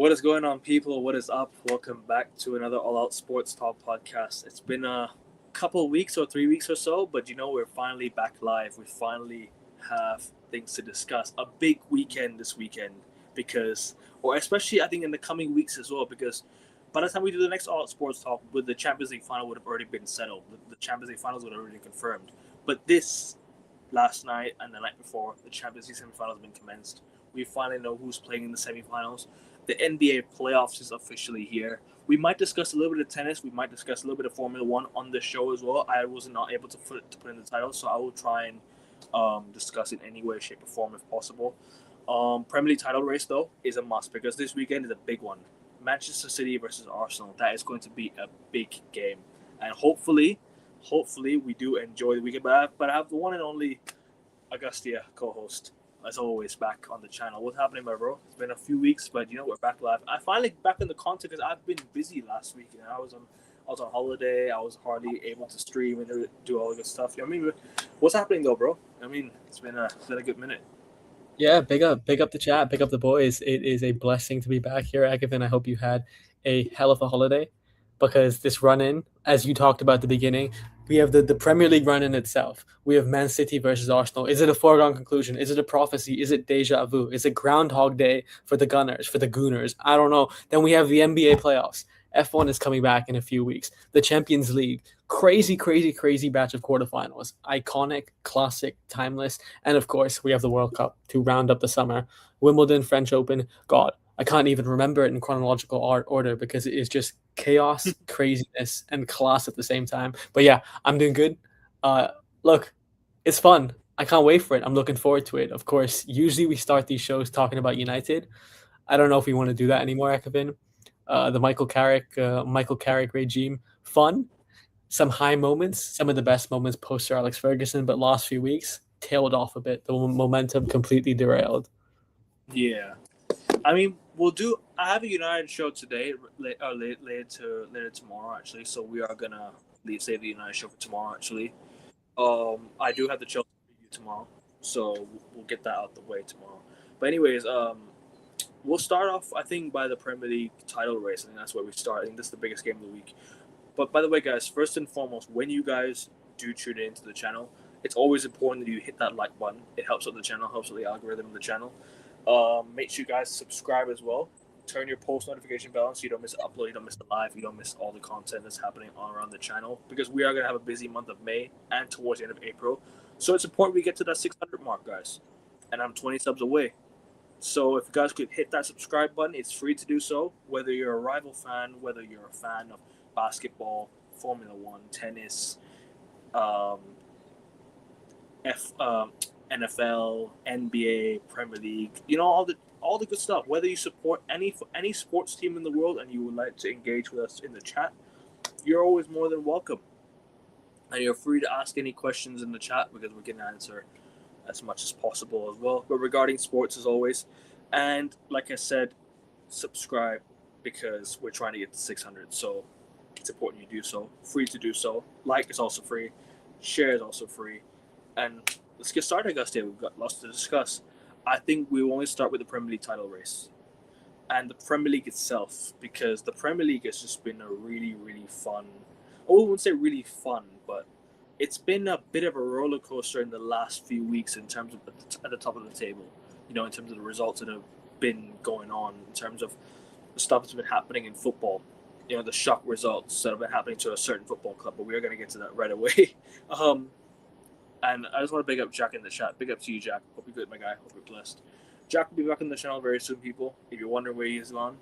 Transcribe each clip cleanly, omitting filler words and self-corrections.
What is going on, people? What is up? Welcome back to another All Out Sports Talk podcast. It's been a couple weeks or 3 weeks or so, but we're finally back live. We finally have things to discuss. A big weekend this weekend or especially I think in the coming weeks as well, because by the time we do the next All Out Sports Talk, with the Champions League final would have already been settled. The Champions League finals would have already been confirmed. But this last night and the night before, the Champions League semifinals have been commenced. We finally know who's playing in the semifinals. The NBA playoffs is officially here. We might discuss a little bit of tennis. We might discuss a little bit of Formula One on the show as well. I was not able to put in the title, so I will try and discuss it any way, shape, or form if possible. Premier League title race, though, is a must because this weekend is a big one. Manchester City versus Arsenal. That is going to be a big game. And hopefully we do enjoy the weekend. But I have the one and only Augustia co-host, as always, back on the channel. What's happening, my bro? It's been a few weeks, but we're back live. I finally back in the content because I've been busy last week. I was on holiday. I was hardly able to stream and do all the good stuff. What's happening though, bro? It's been a good minute. Yeah, big up the chat, big up the boys. It is a blessing to be back here, Agavin. I hope you had a hell of a holiday, because this run-in, as you talked about at the beginning, we have the Premier League run-in itself. We have Man City versus Arsenal. Is it a foregone conclusion? Is it a prophecy? Is it deja vu? Is it Groundhog Day for the Gunners, for the Gooners? I don't know. Then we have the NBA playoffs. F1 is coming back in a few weeks. The Champions League. Crazy batch of quarterfinals. Iconic, classic, timeless. And of course, we have the World Cup to round up the summer. Wimbledon, French Open. God, I can't even remember it in chronological order because it is just chaos, craziness, and class at the same time. But yeah, I'm doing good. Look, it's fun. I can't wait for it. I'm looking forward to it. Of course, usually we start these shows talking about United. I don't know if we want to do that anymore, Ekavin. The Michael Carrick regime, fun. Some high moments, some of the best moments post Sir Alex Ferguson, but last few weeks tailed off a bit. The momentum completely derailed. Yeah, we'll do. I have a United show today, later tomorrow actually. So we are gonna save the United show for tomorrow actually. I do have the Chelsea preview tomorrow, so we'll get that out the way tomorrow. But anyways, we'll start off, I think, by the Premier League title race. I think that's where we start. I think this is the biggest game of the week. But by the way, guys, first and foremost, when you guys do tune into the channel, it's always important that you hit that like button. It helps with the channel, helps with the algorithm of the channel. Make sure you guys subscribe as well. Turn your post notification bell on so you don't miss an upload, you don't miss the live, you don't miss all the content that's happening all around the channel, because we are going to have a busy month of May and towards the end of April. So it's important we get to that 600 mark, guys. And I'm 20 subs away. So if you guys could hit that subscribe button, it's free to do so. Whether you're a rival fan, whether you're a fan of basketball, Formula One, tennis, NFL, NBA, Premier League, all the good stuff. Whether you support any sports team in the world and you would like to engage with us in the chat, you're always more than welcome. And you're free to ask any questions in the chat because we can answer as much as possible as well. But regarding sports, as always, and like I said, subscribe because we're trying to get to 600. So it's important you do so. Free to do so. Like is also free. Share is also free. And let's get started, Augustia. We've got lots to discuss. I think we will only start with the Premier League title race and the Premier League itself, because the Premier League has just been a really, really fun. I wouldn't say really fun, but it's been a bit of a roller coaster in the last few weeks in terms of at the top of the table. In terms of the results that have been going on, in terms of the stuff that's been happening in football. The shock results that have been happening to a certain football club, but we are going to get to that right away. And I just want to big up Jack in the chat. Big up to you, Jack. Hope you're good, my guy. Hope you're blessed. Jack will be back on the channel very soon, people. If you're wondering where he is gone,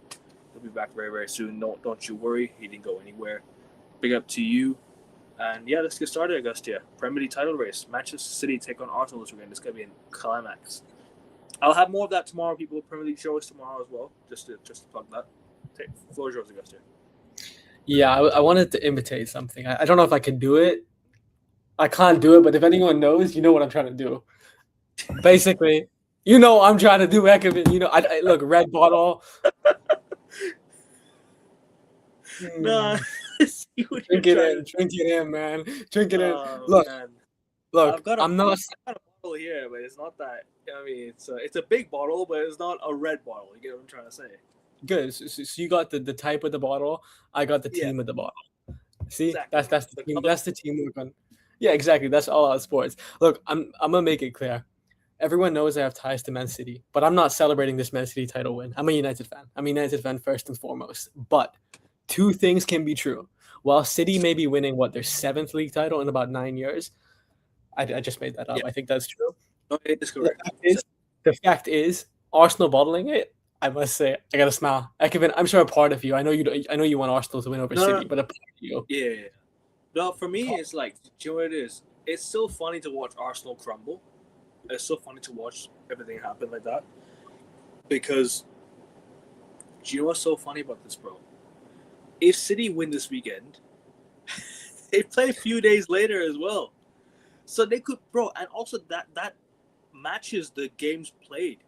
he'll be back very, very soon. Don't you worry. He didn't go anywhere. Big up to you. And yeah, let's get started, Augustia. Premier League title race. Manchester City take on Arsenal this weekend. It's going to be a climax. I'll have more of that tomorrow, people. Premier League show is tomorrow as well. Just to plug that. Floor is yours, Augustia. Yeah, I wanted to imitate something. I don't know if I can do it. I can't do it, but if anyone knows, you know what I'm trying to do. Basically, I'm trying to do heck of it. I look, red bottle. No, drink it in, man. Drink it in. Look, I'm not. I've got a bottle here, but it's not that. It's a big bottle, but it's not a red bottle. You get what I'm trying to say? Good. So you got the type of the bottle. I got the Yeah, team of the bottle. See, exactly. that's the The team. color. That's the teamwork on. Yeah, exactly. That's all out sports. Look, I'm gonna make it clear. Everyone knows I have ties to Man City, but I'm not celebrating this Man City title win. I'm a United fan. I'm a United fan first and foremost. But two things can be true. While City may be winning what their seventh league title in about 9 years, I just made that up. Yeah, I think that's true. no, it is The correct. fact is, the fact is, Arsenal bottling it. I must say, I got to smile. Kevin, I'm sure a part of you. I know you. I know you want Arsenal to win over No, no, City, but a part of you. yeah, yeah, yeah. No, for me, it's like, do you know what it is? It's still funny to watch Arsenal crumble. It's so funny to watch everything happen like that because do you know what's so funny about this, bro? If City win this weekend, they play a few days later as well, so they could, bro, and also that matches the games played.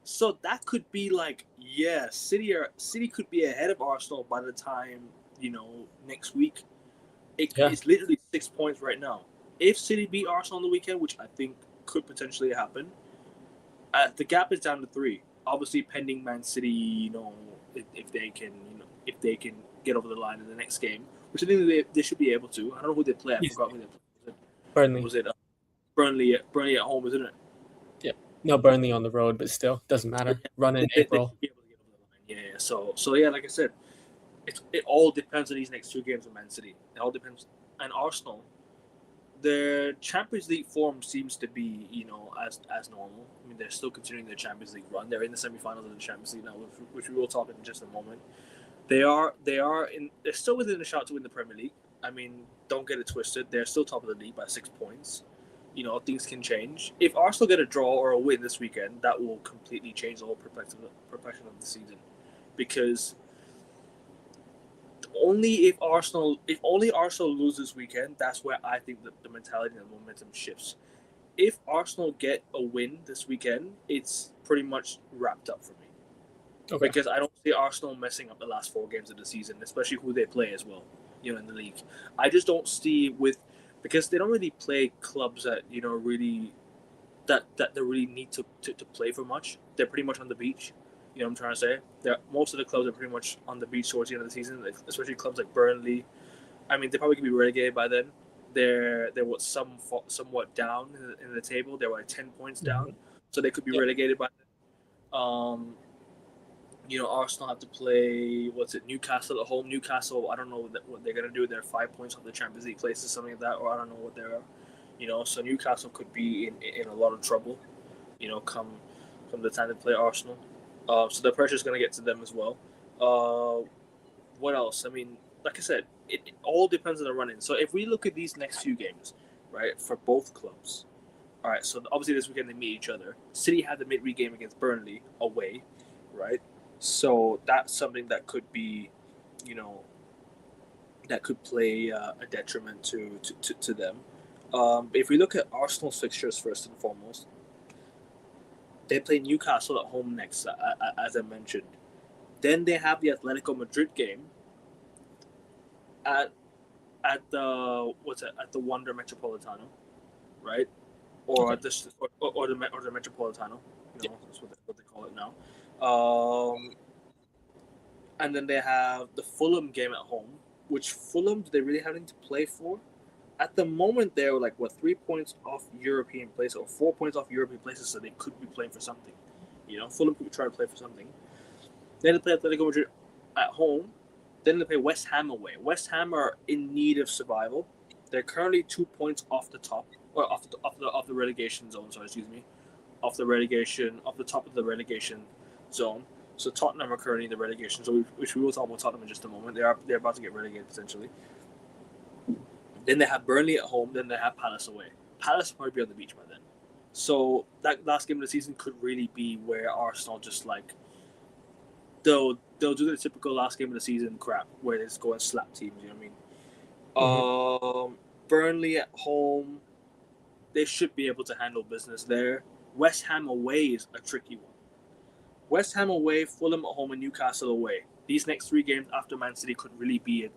So that could be like, yeah, City could be ahead of Arsenal by the time next week. Yeah. It's literally 6 points right now. If City beat Arsenal on the weekend, which I think could potentially happen, the gap is down to 3. Obviously, pending Man City, if they can, get over the line in the next game, which I think they should be able to. I don't know who they play. I Yes. forgot who they play. Burnley. Was it Burnley at home, isn't it? Yeah. No, Burnley on the road, but still doesn't matter. Run in They April. should be able to get over the line. Yeah. So yeah, like I said, it all depends on these next 2 games with Man City. It all depends. And Arsenal, their Champions League form seems to be, as normal. I mean, they're still continuing their Champions League run. They're in the semifinals of the Champions League now, which we will talk in just a moment. They're still within the shout to win the Premier League. I mean, don't get it twisted. They're still top of the league by 6 points. Things can change. If Arsenal get a draw or a win this weekend, that will completely change the whole perspective of the season, because if only Arsenal loses this weekend, that's where I think the mentality and the momentum shifts. If Arsenal get a win this weekend, it's pretty much wrapped up for me. Okay. Because I don't see Arsenal messing up the last 4 games of the season, especially who they play as well, in the league. I just don't see because they don't really play clubs that, really that they really need to play for much. They're pretty much on the beach. You know what I'm trying to say? Most of the clubs are pretty much on the beach towards the end of the season, especially clubs like Burnley. I mean, they probably could be relegated by then. They're somewhat down in the table. They're like 10 points down, so they could be Yeah. relegated by then. Arsenal have to play Newcastle at home. Newcastle, I don't know what they're gonna do. They're 5 points off the Champions League places, something like that, or I don't know what they're. So Newcastle could be in a lot of trouble. Come the time to play Arsenal. So the pressure is gonna get to them as well. What else? I mean, like I said, it all depends on the run-in. So if we look at these next few games, right, for both clubs, all right. So obviously this weekend they meet each other. City had the midweek game against Burnley away, right? So that's something that could be, that could play a detriment to them. If we look at Arsenal's fixtures first and foremost, they play Newcastle at home next, as I mentioned. Then they have the Atletico Madrid game at the Wonder Metropolitano, right? Or Okay. or the Metropolitano, Yeah. that's what they call it now. And then they have the Fulham game at home, which Fulham, do they really have anything to play for? At the moment, they're 3 points off European place or 4 points off European places, so they could be playing for something. Fulham could try to play for something. Then they play Atletico Madrid at home. Then they play West Ham away. West Ham are in need of survival. They're currently 2 points off the top, or off the relegation zone. Sorry, excuse me, off the top of the relegation zone. So Tottenham are currently in the relegation zone, which we will talk about Tottenham in just a moment. They're about to get relegated potentially. Then they have Burnley at home. Then they have Palace away. Palace will probably be on the beach by then. So that last game of the season could really be where Arsenal just they'll do the typical last game of the season crap where they just go and slap teams. You know what I mean? Burnley at home, they should be able to handle business there. West Ham away is a tricky one. West Ham away, Fulham at home, and Newcastle away. These next 3 games after Man City could really be a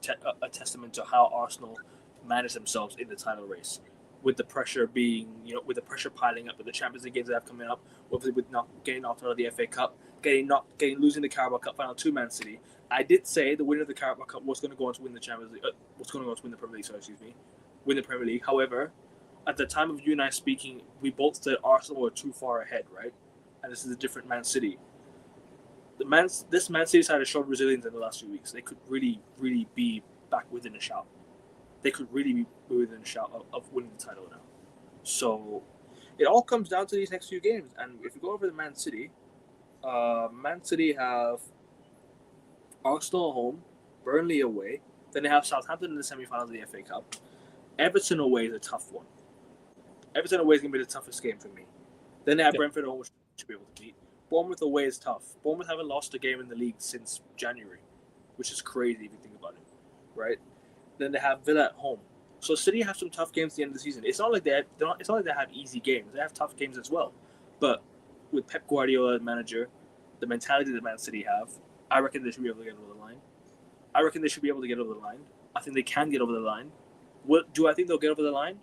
testament to how Arsenal manage themselves in the title race. with the pressure being, with the pressure piling up with the Champions League games that have coming up, with not getting knocked out of the FA Cup, losing the Carabao Cup final to Man City. I did say the winner of the Carabao Cup was going to go on to win the Champions League. Was going to go on to win the Premier League. Sorry, excuse me, win the Premier League. However, at the time of you and I speaking, we both said Arsenal were too far ahead, right? And this is a different Man City. This Man City side has shown resilience in the last few weeks. They could really, really be back within a shout. They could really be within a shout of winning the title now. So it all comes down to these next few games. And if you go over to Man City have Arsenal at home, Burnley away. Then they have Southampton in the semi-finals of the FA Cup. Everton away is a tough one. Everton away is going to be the toughest game for me. Then they have Brentford at home, which should be able to beat. Bournemouth away is tough. Bournemouth haven't lost a game in the league since January, which is crazy if you think about it, right? Then they have Villa at home. So City have some tough games at the end of the season. It's not like they have easy games. They have tough games as well. But with Pep Guardiola as manager, the mentality that Man City have, I reckon they should be able to get over the line. I think they can get over the line. Do I think they'll get over the line?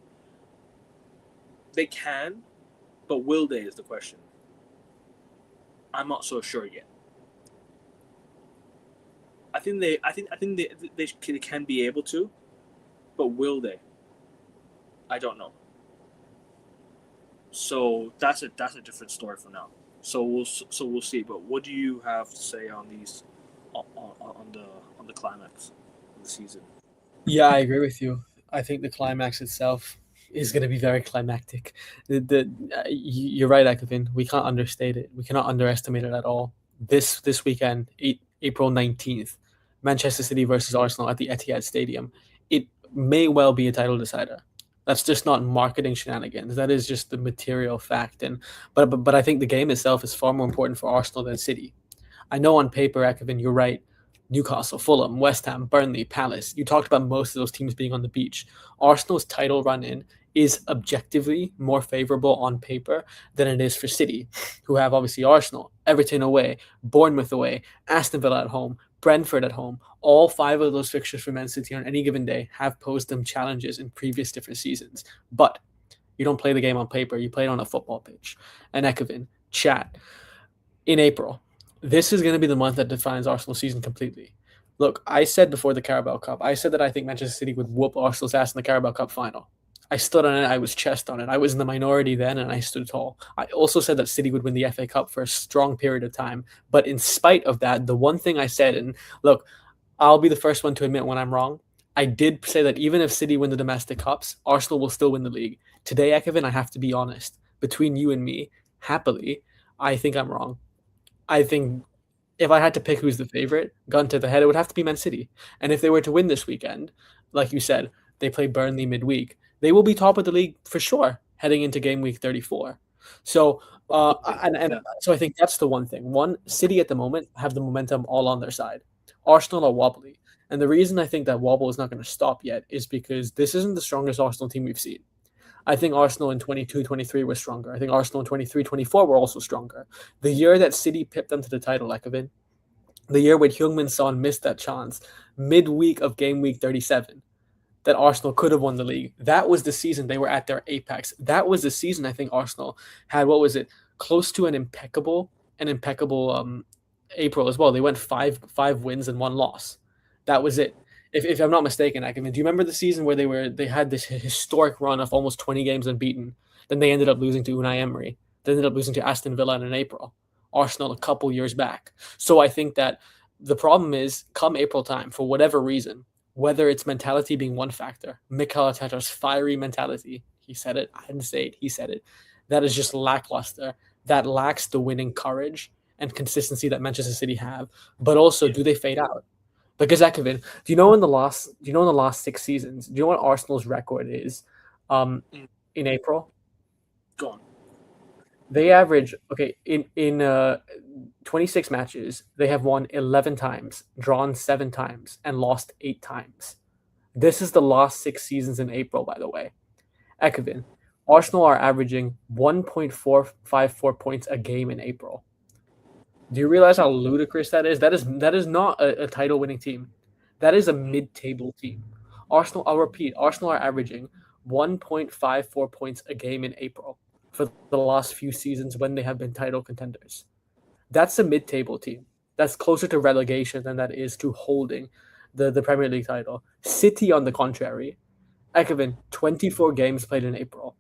They can, but will they is the question. I'm not so sure yet. I think they can be able to, but will they? I don't know. So that's a different story for now. So we'll see. But what do you have to say on these on the climax of the season? Yeah, I agree with you. I think the climax itself is going to be very climactic. You're right, Akavin. We can't understate it. We cannot underestimate it at all. This weekend, April 19th, Manchester City versus Arsenal at the Etihad Stadium. It may well be a title decider. That's just not marketing shenanigans. That is just the material fact. But I think the game itself is far more important for Arsenal than City. I know on paper, Akavin, you're right. Newcastle, Fulham, West Ham, Burnley, Palace. You talked about most of those teams being on the beach. Arsenal's title run in is objectively more favorable on paper than it is for City, who have obviously Arsenal, Everton away, Bournemouth away, Aston Villa at home, Brentford at home. All 5 of those fixtures for Man City on any given day have posed them challenges in previous different seasons. But you don't play the game on paper, you play it on a football pitch. And Ekavin, chat, in April, this is going to be the month that defines Arsenal's season completely. Look, I said before the Carabao Cup, I said that I think Manchester City would whoop Arsenal's ass in the Carabao Cup final. I stood on it. I was chest on it. I was in the minority then, and I stood tall. I also said that City would win the FA Cup for a strong period of time. But in spite of that, the one thing I said, and look, I'll be the first one to admit when I'm wrong. I did say that even if City win the domestic cups, Arsenal will still win the league. Today, Ekevin, I have to be honest. Between you and me, happily, I think I'm wrong. I think if I had to pick who's the favorite, gun to the head, it would have to be Man City. And if they were to win this weekend, like you said, they play Burnley midweek, they will be top of the league for sure heading into game week 34. So, so I think that's the one thing. One, City at the moment have the momentum all on their side. Arsenal are wobbly. And the reason I think that wobble is not going to stop yet is because this isn't the strongest Arsenal team we've seen. I think Arsenal in 22-23 were stronger. I think Arsenal in 23-24 were also stronger. The year that City pipped them to the title, Ekavin, the year when Heung-min Son missed that chance, midweek of game week 37, that Arsenal could have won the league. That was the season they were at their apex. That was the season I think Arsenal had, what was it, close to an impeccable April as well. They went five wins and 1 loss. That was it. If I'm not mistaken, do you remember the season where they had this historic run of almost 20 games unbeaten? Then they ended up losing to Unai Emery. They ended up losing to Aston Villa in April. Arsenal a couple years back. So I think that the problem is, come April time, for whatever reason, whether it's mentality being one factor, Mikel Arteta's fiery mentality, he said it, I didn't say it, he said it, that is just lackluster. That lacks the winning courage and consistency that Manchester City have. But also, do they fade out? Because Ekavin, do you know in the last 6 seasons, do you know what Arsenal's record is in April? Go on. They average, in 26 matches, they have won 11 times, drawn 7 times, and lost 8 times. This is the last 6 seasons in April, by the way. Ekavin, Arsenal are averaging 1.454 points a game in April. Do you realize how ludicrous that is? That is not a title-winning team. That is a mid-table team. Arsenal, I'll repeat, Arsenal are averaging 1.54 points a game in April for the last few seasons when they have been title contenders. That's a mid-table team. That's closer to relegation than that is to holding the Premier League title. City, on the contrary, Ekevin, 24 games played in April.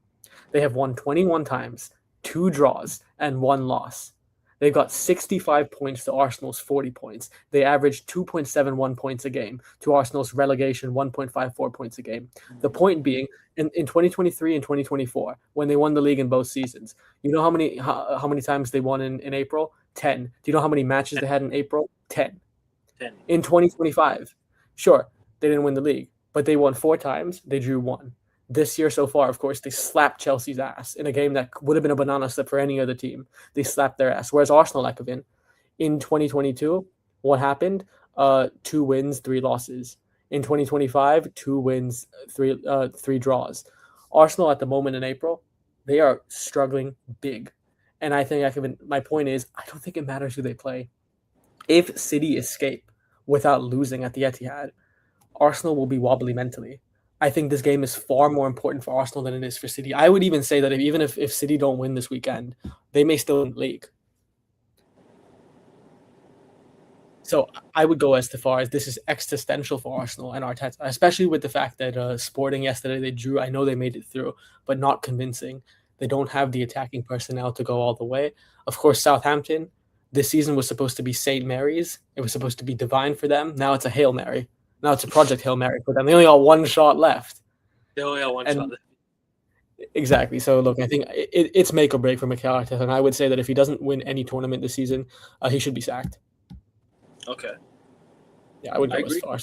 They have won 21 times, two draws, and one loss. They've got 65 points to Arsenal's 40 points. They average 2.71 points a game to Arsenal's relegation 1.54 points a game. The point being, in 2023 and 2024, when they won the league in both seasons, you know how many times they won in April? 10. Do you know how many matches they had in April? 10. 10. In 2025, sure, they didn't win the league, but they won 4 times, they drew 1. This year so far, of course, they slapped Chelsea's ass in a game that would have been a banana slip for any other team. They slapped their ass. Whereas Arsenal, like in 2022, what happened? 2 wins, 3 losses. In 2025, 2 wins, three draws. Arsenal at the moment in April, they are struggling big. And I think my point is, I don't think it matters who they play. If City escape without losing at the Etihad, Arsenal will be wobbly mentally. I think this game is far more important for Arsenal than it is for City. I would even say that even if City don't win this weekend, they may still win the league. So I would go as far as this is existential for Arsenal and Arteta, especially with the fact that Sporting yesterday they drew. I know they made it through, but not convincing. They don't have the attacking personnel to go all the way. Of course, Southampton, this season was supposed to be St. Mary's. It was supposed to be divine for them. Now it's a Hail Mary. Now it's a Project Hail Mary for them. They only got one shot left. They only got one shot left. Exactly. So, look, I think it's make or break for Mikel Arteta, and I would say that if he doesn't win any tournament this season, he should be sacked. Okay. Yeah, I would go as far.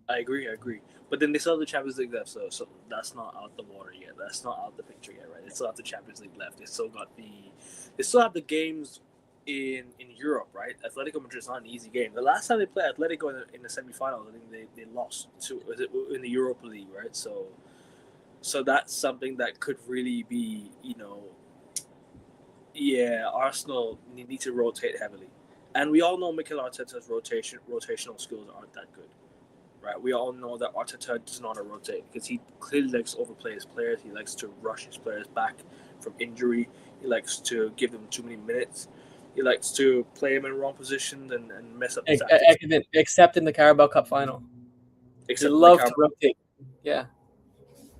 I agree. But then they still have the Champions League left, so that's not out the water yet. That's not out the picture yet, right? They still have the Champions League left. They still have the games in Europe, right? Atletico Madrid is not an easy game. The last time they played Atletico in the semifinals, I think they lost in the Europa League, right? So that's something that could really be, Arsenal need to rotate heavily. And we all know Mikel Arteta's rotational skills aren't that good, right? We all know that Arteta does not rotate because he clearly likes to overplay his players. He likes to rush his players back from injury. He likes to give them too many minutes. He likes to play them in wrong positions and mess up the tactics. Except in the Carabao Cup final. They love to rotate. Yeah.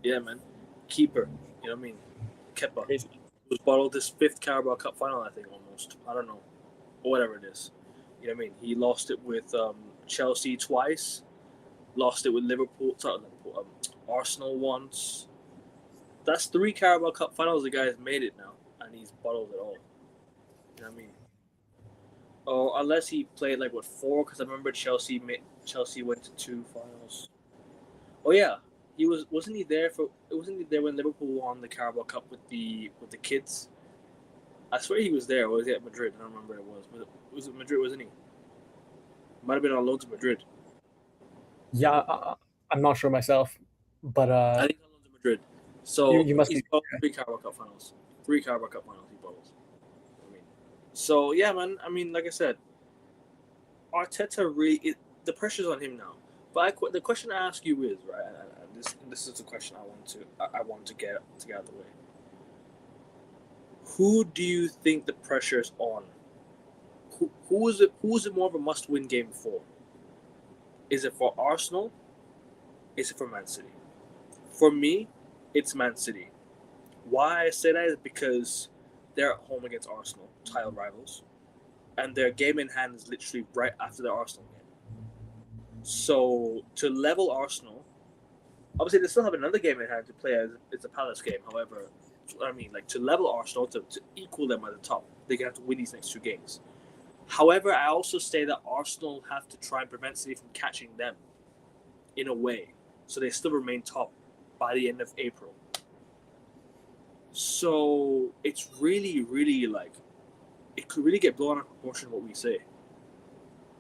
Yeah, man. Keeper. You know what I mean? Kepa. Crazy. Was bottled this 5th Carabao Cup final, I think, almost. I don't know. Or whatever it is. You know what I mean? He lost it with Chelsea twice. Lost it with Arsenal once. That's 3 Carabao Cup finals the guy's made it now. And he's bottled it all. You know what I mean? Or unless he played 4? Because I remember Chelsea went to 2 finals. Oh yeah, wasn't he there when Liverpool won the Carabao Cup with the kids? I swear he was there. Or was he at Madrid? I don't remember it was. Was it Madrid? Wasn't he? Might have been on loan to Madrid. Yeah, I'm not sure myself, but I think on loan to Madrid. So you must he's be 3 Carabao Cup finals. 3 Carabao Cup finals he bowls. So yeah, man. I mean, like I said, Arteta the pressure's on him now. But the question I ask you is right. This is the question I want to get out of the way. Who do you think the pressure is on? Who is it more of a must-win game for? Is it for Arsenal? Is it for Man City? For me, it's Man City. Why I say that is because they're at home against Arsenal, title rivals, and their game in hand is literally right after the Arsenal game. So to level Arsenal, obviously they still have another game in hand to play. It's a Palace game. However, I mean, to level Arsenal, to equal them at the top, they're gonna have to win these next 2 games. However, I also say that Arsenal have to try and prevent City from catching them in a way, so they still remain top by the end of April. So it's really, really it could really get blown out of proportion what we say.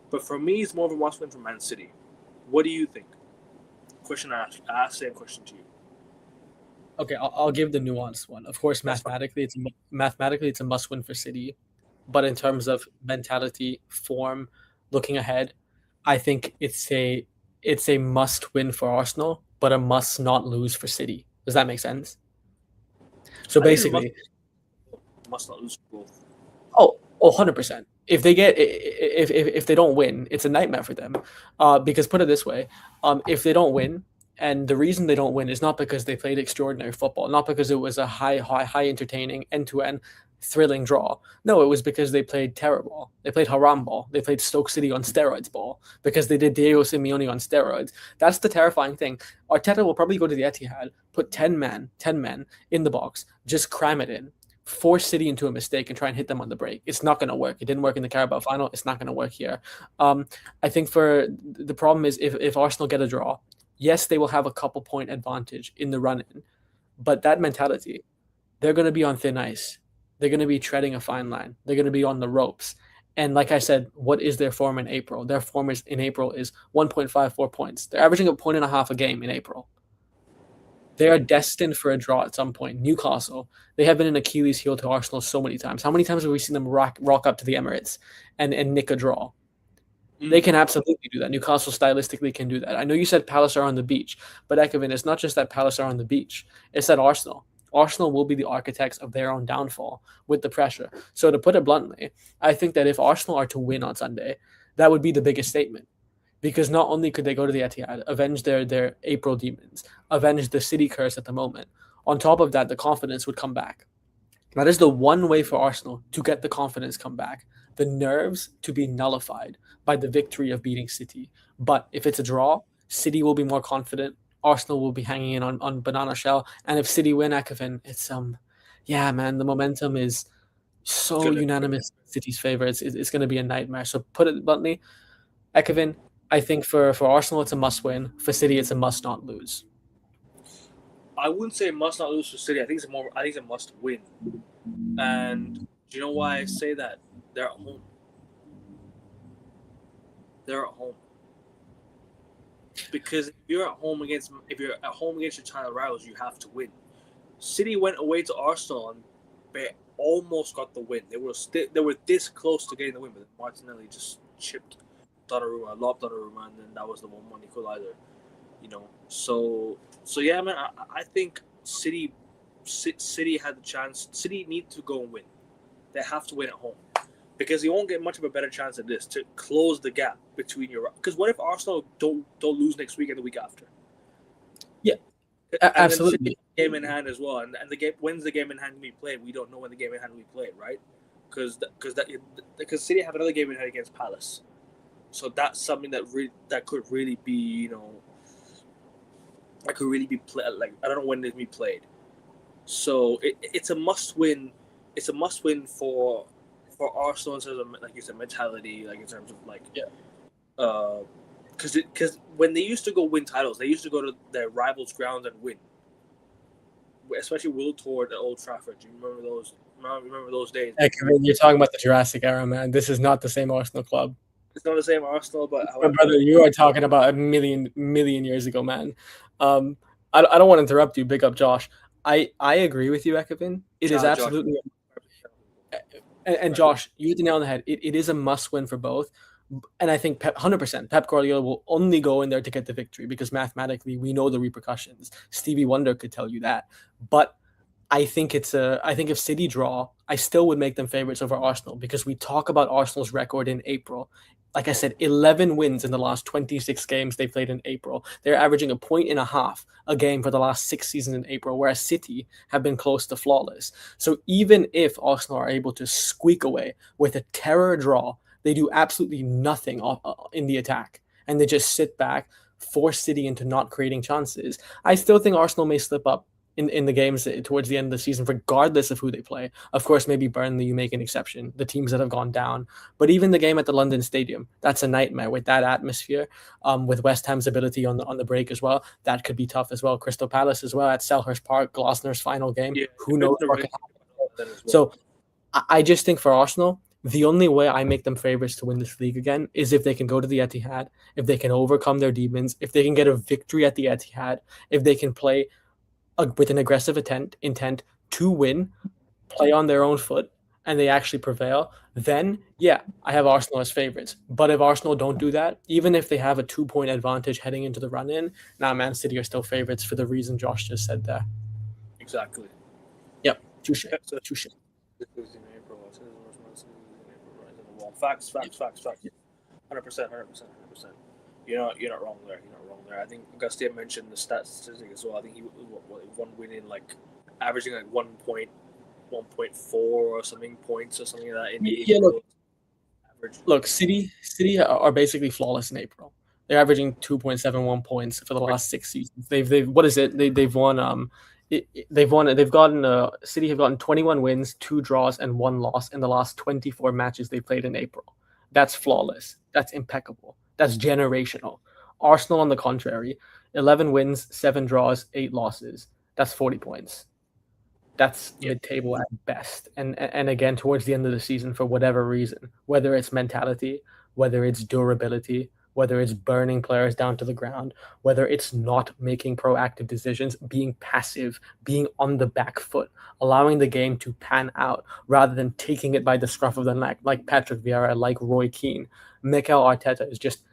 But for me, it's more of a must-win for Man City. What do you think? Question I ask same question to you. Okay, I'll give the nuanced one. Of course, mathematically, it's a must-win for City, but in terms of mentality, form, looking ahead, I think it's a must-win for Arsenal, but a must not lose for City. Does that make sense? So I think it's basically, must not lose for both. oh, 100%. If they get if they don't win, it's a nightmare for them. Because put it this way, if they don't win, and the reason they don't win is not because they played extraordinary football, not because it was a high entertaining end to end thrilling draw. No, it was because they played terrible. They played haram ball. They played Stoke City on steroids ball because they did Diego Simeone on steroids. That's the terrifying thing. Arteta will probably go to the Etihad, put 10 men in the box, just cram it in, force City into a mistake and try and hit them on the break. It's not going to work. It didn't work in the Carabao final. It's not going to work here. I think for the problem is if Arsenal get a draw, yes, they will have a couple point advantage in the run in, but that mentality, they're going to be on thin ice. They're going to be treading a fine line. They're going to be on the ropes. And like I said, what is their form in April? Their form is in April is 1.54 points. They're averaging a point and a half a game in April. They are destined for a draw at some point. Newcastle, they have been an Achilles heel to Arsenal so many times. How many times have we seen them rock up to the Emirates and nick a draw? They can absolutely do that. Newcastle stylistically can do that. I know you said Palace are on the beach, but Ekevin, it's not just that Palace are on the beach. It's that Arsenal will be the architects of their own downfall with the pressure. So to put it bluntly, I think that if Arsenal are to win on Sunday, that would be the biggest statement. Because not only could they go to the Etihad, avenge their April demons, avenge the City curse at the moment, on top of that, the confidence would come back. That is the one way for Arsenal to get the confidence come back, the nerves to be nullified by the victory of beating City. But if it's a draw, City will be more confident. Arsenal will be hanging in on banana shell. And if City win, Ekevin, it's yeah, man, the momentum is so Good. unanimous in City's favor. It's going to be a nightmare. So put it bluntly, Ekevin, I think for Arsenal it's a must win. For City, it's a must not lose. I wouldn't say must not lose for City. I think it's a must win. And do you know why I say that? They're at home. They're at home. Because if you're at home against your China rivals, you have to win. City went away to Arsenal and they almost got the win. They were this close to getting the win, but Martinelli just chipped lobbed Donnarumma, and then that was the 1-1 equalizer. So yeah, man. I think City had the chance. City need to go and win. They have to win at home because you won't get much of a better chance at this to close the gap between your. Because what if Arsenal don't lose next week and the week after? Yeah, and absolutely. Game in hand as well, and the game when's the game in hand to be played? We don't know when the game in hand will be played, right? Because City have another game in hand against Palace, so that's something that could really be that could really be played. Like I don't know when it be played, so it's a must win. It's a must win for Arsenal in terms of like you said mentality, like in terms of like because when they used to go win titles, they used to go to their rivals' grounds and win. Especially World Tour at Old Trafford. Do you remember those? Remember those days? You're talking about the Jurassic era, man. This is not the same Arsenal club. It's not the same Arsenal, but My brother, you are talking about a million years ago, man. I don't want to interrupt you. Big up, Josh. I agree with you, Ekevin. It is absolutely. And Josh, you hit the nail on the head. It is a must win for both. And I think 100% Pep Guardiola will only go in there to get the victory because mathematically we know the repercussions. Stevie Wonder could tell you that. But I think if City draw, I still would make them favorites over Arsenal because we talk about Arsenal's record in April. Like I said, 11 wins in the last 26 games they played in April. They're averaging a point and a half a game for the last 6 seasons in April, whereas City have been close to flawless. So even if Arsenal are able to squeak away with a terror draw, they do absolutely nothing in the attack, and they just sit back, force City into not creating chances. I still think Arsenal may slip up in the games towards the end of the season, regardless of who they play. Of course, maybe Burnley, you make an exception, the teams that have gone down. But even the game at the London Stadium, that's a nightmare with that atmosphere, with West Ham's ability on the break as well. That could be tough as well. Crystal Palace as well at Selhurst Park, Glasner's final game. Yeah, who knows what can happen? So I just think for Arsenal, the only way I make them favorites to win this league again is if they can go to the Etihad, if they can overcome their demons, if they can get a victory at the Etihad, if they can play with an aggressive intent to win, play on their own foot, and they actually prevail, then yeah, I have Arsenal as favorites. But if Arsenal don't do that, even if they have a 2 point advantage heading into the run in, now Man City are still favorites for the reason Josh just said there. Exactly. Yep, touche, Yeah, so touche. facts, facts, facts, facts. 100%, 100%, 100%. You're not wrong there. You're not wrong there. I think Augustin mentioned the statistic as well. I think he one win in like averaging like 1.4 or something points or something like that in Yeah, April. Average. look, City are basically flawless in April. They're averaging 2.71 points for the last 6 seasons. They've what is it? They've won they've gotten City have gotten 21 wins, 2 draws, and 1 loss in the last 24 matches they played in April. That's flawless. That's impeccable. That's generational. Arsenal, on the contrary, 11 wins, 7 draws, 8 losses. That's 40 points. That's Yeah. mid-table at best. And again, towards the end of the season, for whatever reason, whether it's mentality, whether it's durability, whether it's burning players down to the ground, whether it's not making proactive decisions, being passive, being on the back foot, allowing the game to pan out rather than taking it by the scruff of the neck, like Patrick Vieira, like Roy Keane. Mikel Arteta is just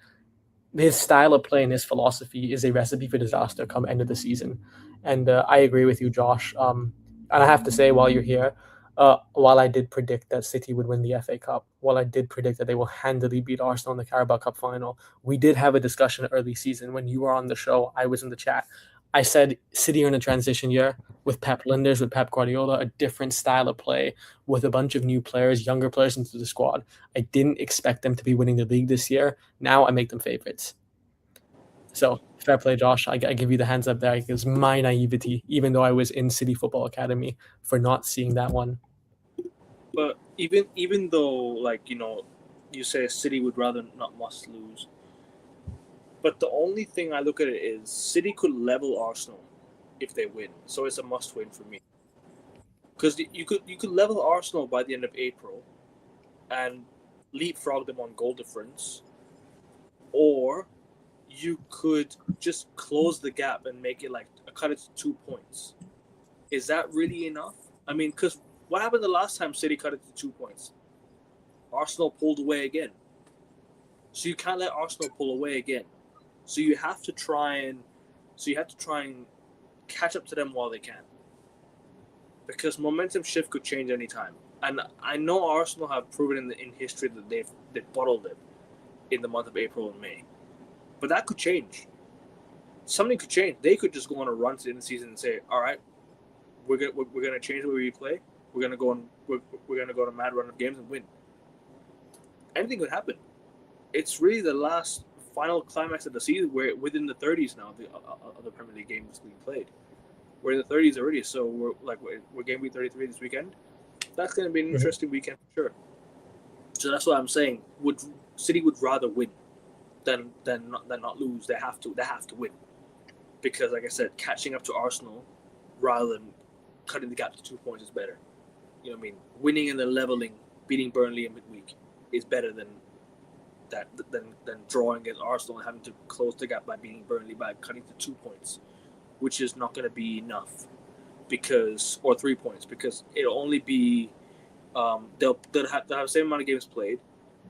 his style of play and his philosophy is a recipe for disaster come end of the season. And I agree with you, Josh. And I have to say, while you're here, while I did predict that City would win the FA Cup, while I did predict that they will handily beat Arsenal in the Carabao Cup final, we did have a discussion early season when you were on the show. I was in the chat. I said City are in a transition year with Pep Linders, with Pep Guardiola, a different style of play with a bunch of new players, younger players into the squad. I didn't expect them to be winning the league this year. Now I make them favorites. So fair play, Josh. I give you the hands up there. It was my naivety, even though I was in City Football Academy, for not seeing that one. But even though like you say City would rather not must lose, but the only thing I look at it is City could level Arsenal if they win, so it's a must win for me. Because you could level Arsenal by the end of April, and leapfrog them on goal difference, or you could just close the gap and make it like cut it to 2 points. Is that really enough? I mean, because what happened the last time City cut it to 2 points? Arsenal pulled away again. So you can't let Arsenal pull away again. So you have to try and catch up to them while they can. Because momentum shift could change any time. And I know Arsenal have proven in history that they've bottled it in the month of April and May. But that could change. Something could change. They could just go on a run to the end of the season and say, "All right, we're gonna change the way we play. We're gonna go on a mad run of games and win." Anything could happen. It's really the last final climax of the season. We're within the 30s now. The Premier League games being played. We're in the 30s already, so we're game week 33 this weekend. That's going to be an interesting weekend for sure. So that's what I'm saying. City would rather win than not lose. They have to win, because like I said, catching up to Arsenal rather than cutting the gap to 2 points is better. You know what I mean? Winning and then leveling, beating Burnley in midweek is better than drawing against Arsenal and having to close the gap by beating Burnley by cutting to 2 points, which is not going to be enough, or 3 points, because it'll only be they'll have the same amount of games played.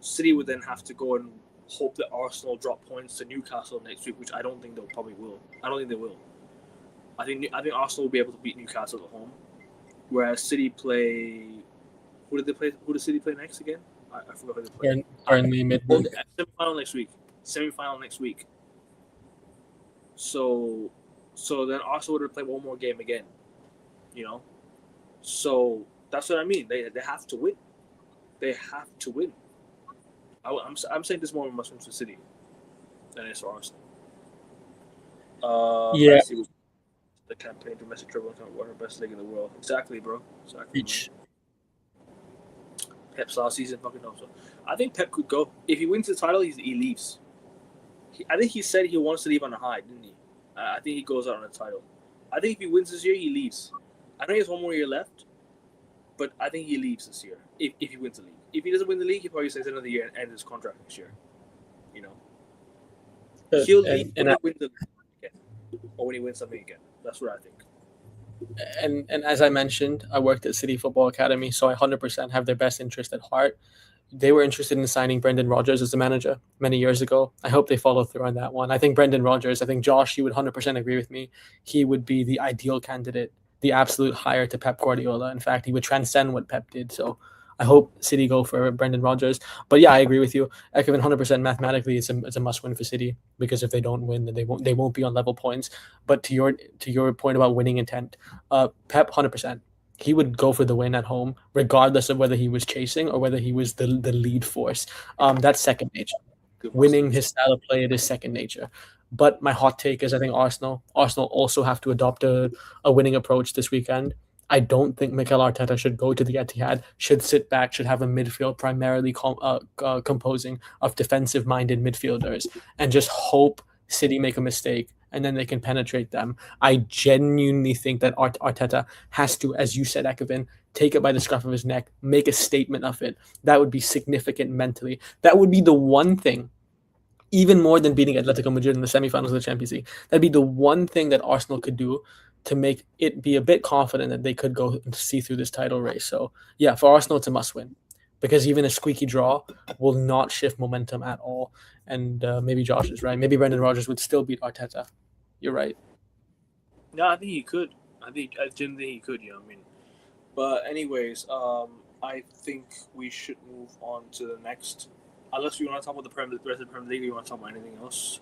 City would then have to go and hope that Arsenal drop points to Newcastle next week, which I don't think they'll probably will. I don't think they will. I think Arsenal will be able to beat Newcastle at home, whereas City play. Who did they play? Who did City play next again? I forgot who they played. Burnley midweek. Semi-final next week. So then Arsenal would play one more game again. So that's what I mean. They have to win. They have to win. I'm saying this more of a must-win for City than it's for Arsenal. Yeah. The campaign domestic treble, one of the best league in the world. Exactly, bro. Exactly. Pep's last season, fucking also. I think Pep could go. If he wins the title, he leaves. I think he said he wants to leave on a high, didn't he? I think he goes out on a title. I think if he wins this year, he leaves. I know he has one more year left, but I think he leaves this year if he wins the league. If he doesn't win the league, he probably stays another year and ends his contract next year. He'll leave when he wins the league again, or when he wins something again. That's what I think. And as I mentioned, I worked at City Football Academy, so I 100% have their best interest at heart. They were interested in signing Brendan Rodgers as the manager many years ago. I hope they follow through on that one. I think Brendan Rodgers, I think Josh, you would 100% agree with me. He would be the ideal candidate, the absolute hire to Pep Guardiola. In fact, he would transcend what Pep did. So I hope City go for Brendan Rodgers. But yeah, I agree with you. Echoing 100% mathematically, it's a must win for City because if they don't win, then they won't be on level points. But to your point about winning intent, Pep 100%. He would go for the win at home, regardless of whether he was chasing or whether he was the lead force. That's second nature. Good Winning mustache. his style of play, it is second nature. But my hot take is I think Arsenal also have to adopt a winning approach this weekend. I don't think Mikel Arteta should go to the Etihad, should sit back, should have a midfield primarily composing of defensive minded midfielders and just hope City make a mistake and then they can penetrate them. I genuinely think that Arteta has to, as you said, Ekevin, take it by the scruff of his neck, make a statement of it. That would be significant mentally. That would be the one thing, even more than beating Atletico Madrid in the semifinals of the Champions League. That'd be the one thing that Arsenal could do to make it be a bit confident that they could go and see through this title race. So yeah, for Arsenal, it's a must win because even a squeaky draw will not shift momentum at all. And maybe Josh is right. Maybe Brendan Rodgers would still beat Arteta. You're right. No, I think he could. I didn't think he could. You know what I mean? But anyways, I think we should move on to the next. Unless you want to talk about the rest of the Premier League, or you want to talk about anything else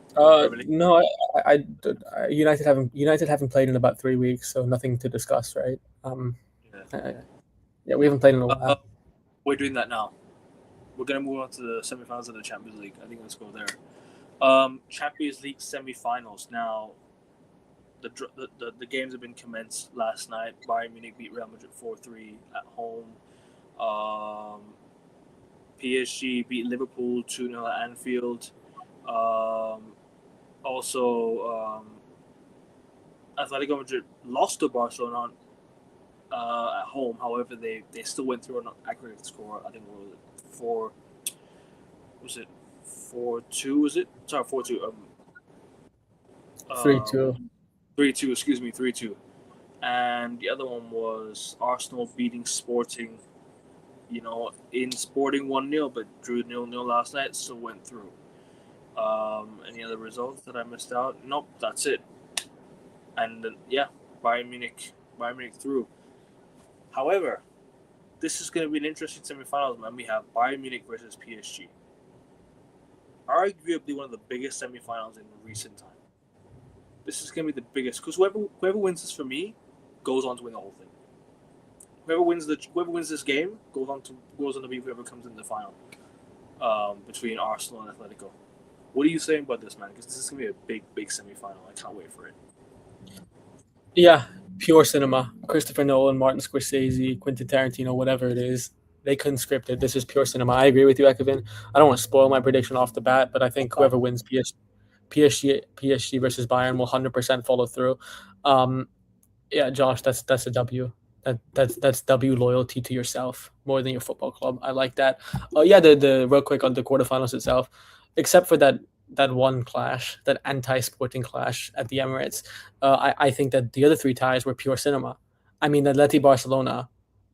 in the Premier League? No, United haven't played in about 3 weeks, so nothing to discuss, right? Yeah. Yeah, we haven't played in a Uh, while. we're doing that now. We're gonna move on to the semifinals of the Champions League. I think let's go there. Champions League semifinals. Now, the games have been commenced last night. Bayern Munich beat Real Madrid 4-3 at home. PSG beat Liverpool 2-0 at Anfield. Also, Atletico Madrid lost to Barcelona at home. However, they still went through an aggregate score. I think what was it 4? Was it 4-2? Was it? Sorry, 4-2. 3-2. 3-2. Excuse me, 3-2. And the other one was Arsenal beating Sporting. In Sporting 1-0, but drew 0-0 last night, so went through. Any other results that I missed out? Nope, that's it. And yeah, Bayern Munich through. However, this is going to be an interesting semifinals, man. We have Bayern Munich versus PSG. Arguably one of the biggest semifinals in recent time. This is going to be the biggest because whoever wins this for me goes on to win the whole thing. Whoever wins this game goes on to be whoever comes in the final between Arsenal and Atletico. What are you saying about this, man? Because this is gonna be a big semifinal. I can't wait for it. Yeah, pure cinema. Christopher Nolan, Martin Scorsese, Quentin Tarantino, whatever it is, they couldn't script it. This is pure cinema. I agree with you, Ekevin. I don't want to spoil my prediction off the bat, but I think whoever wins PSG versus Bayern will 100% follow through. Yeah, Josh, that's a W. That's W loyalty to yourself more than your football club. I like that. Oh yeah, the real quick on the quarterfinals itself, except for that one clash, that anti-sporting clash at the Emirates, I think that the other three ties were pure cinema. I mean, Atleti Barcelona,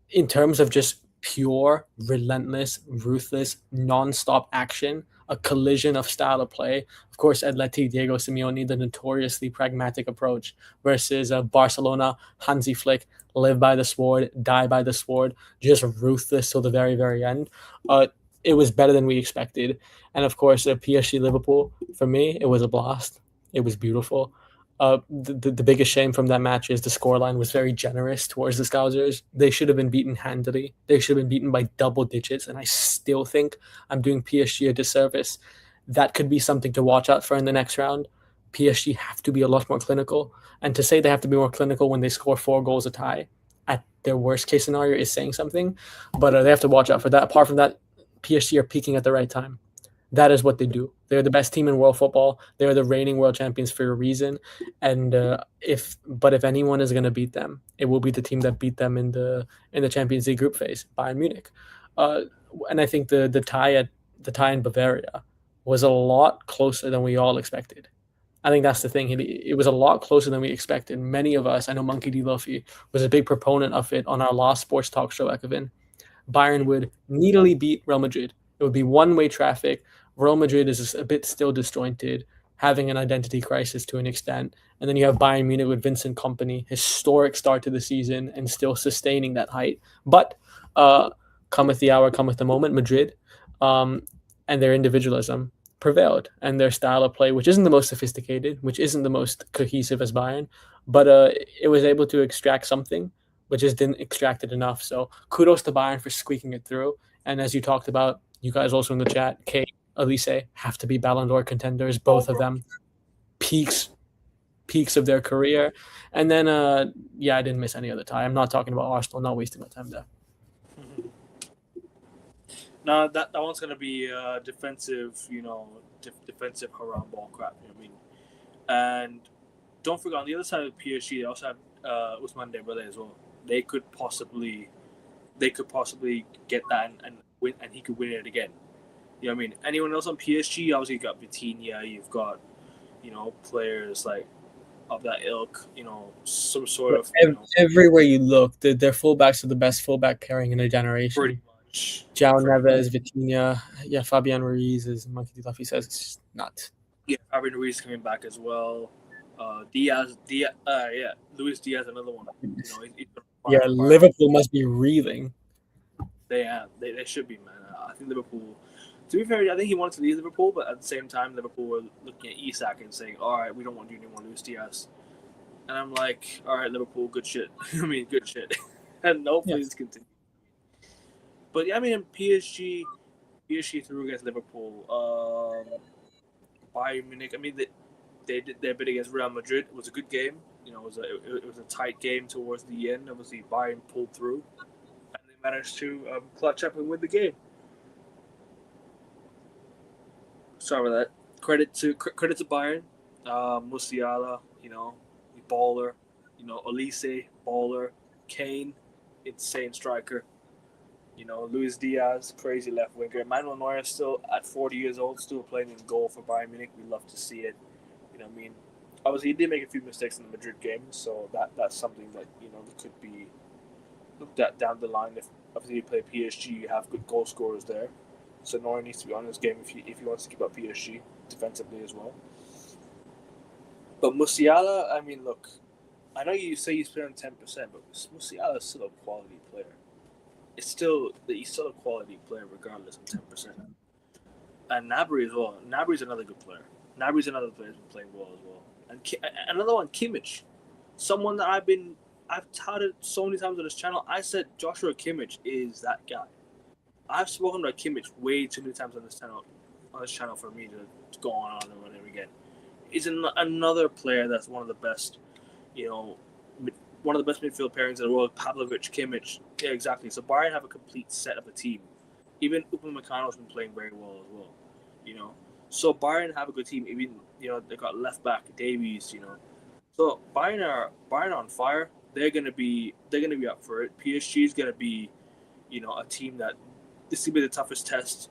in terms of just pure, relentless, ruthless, non-stop action, a collision of style of play. Of course, Atleti, Diego Simeone, the notoriously pragmatic approach versus Barcelona, Hansi Flick, live by the sword, die by the sword, just ruthless till the very, very end. Uh, it was better than we expected. And of course, PSG Liverpool, for me, it was a blast. It was beautiful. The biggest shame from that match is the scoreline was very generous towards the Scousers. They should have been beaten handily. They should have been beaten by double digits, and I still think I'm doing PSG a disservice. That could be something to watch out for in the next round. PSG have to be a lot more clinical, and to say they have to be more clinical when they score 4 goals a tie at their worst case scenario is saying something. But they have to watch out for that. Apart from that, PSG are peaking at the right time. That is what they do. They're the best team in world football. They're the reigning world champions for a reason. And if anyone is going to beat them, it will be the team that beat them in the Champions League group phase, Bayern Munich. Uh, and I think the tie in Bavaria was a lot closer than we all expected. I think that's the thing. It was a lot closer than we expected. Many of us, I know Monkey D. Luffy was a big proponent of it on our last sports talk show, Ekavin. Bayern would neatly beat Real Madrid. It would be one-way traffic. Real Madrid is a bit still disjointed, having an identity crisis to an extent. And then you have Bayern Munich with Vincent Kompany, historic start to the season and still sustaining that height. But uh, cometh the hour, cometh the moment, Madrid, um, and their individualism prevailed, and their style of play, which isn't the most sophisticated, which isn't the most cohesive as Bayern, but it was able to extract something, but just didn't extract it enough. So kudos to Bayern for squeaking it through. And as you talked about, you guys also in the chat, Kane, Elise have to be Ballon d'Or contenders, both of them peaks of their career. And then yeah, I didn't miss any other tie. I'm not talking about Arsenal, not wasting my time there. No, that one's gonna be defensive, defensive haram ball crap. You know what I mean? And don't forget on the other side of PSG, they also have Usman Dembele as well. They could possibly get that and win, and he could win it again. You know what I mean? Anyone else on PSG? Obviously, you've got Vitinha, you've got players like of that ilk. Some sort of everywhere you look, their fullbacks are the best fullback pairing in a generation. pretty much. Jao Neves, Vitinha, yeah, Fabian Ruiz, as Monkey D. Luffy says, it's nuts. Yeah, Fabian Ruiz coming back as well. Diaz, Luis Diaz, another one. Yeah, Liverpool must be reeling. They should be, man. I think Liverpool. To be fair, I think he wanted to leave Liverpool, but at the same time, Liverpool were looking at Isak and saying, "All right, we don't want you anymore, Luis Diaz." And I'm like, "All right, Liverpool, good shit." I mean, good shit. And no, please continue. But yeah, I mean, PSG threw against Liverpool. Bayern Munich. I mean, they did their bit against Real Madrid. It was a good game. It was a tight game towards the end. Obviously, Bayern pulled through, and they managed to clutch up and win the game. Sorry about that. Credit to Bayern. Musiala, baller. Elise, baller. Kane, insane striker. Luis Diaz, crazy left winger. Manuel Neuer still at 40 years old, still playing in goal for Bayern Munich. We love to see it. I mean, obviously he did make a few mistakes in the Madrid game, so that's something that could be looked at down the line. If obviously you play PSG, you have good goal scorers there. So Neuer needs to be on this game if he wants to keep up PSG defensively as well. But Musiala, I mean, look, I know you say he's playing 10%, but Musiala is still a quality player. He's still a quality player regardless of 10%. And Gnabry as well. Gnabry's another good player. Gnabry's another player who's been playing well as well. And another one, Kimmich, someone that I've touted so many times on this channel. I said Joshua Kimmich is that guy. I've spoken about Kimmich way too many times on this channel for me to go on and on again. He's another player that's one of the best, one of the best midfield pairings in the world. Pavlovic, Kimmich, yeah, exactly. So Bayern have a complete set of a team. Even Upamecano's been playing very well as well. So Bayern have a good team. Even they got left back Davies. So Bayern are on fire. They're gonna be up for it. PSG is gonna be, a team that this will be the toughest test,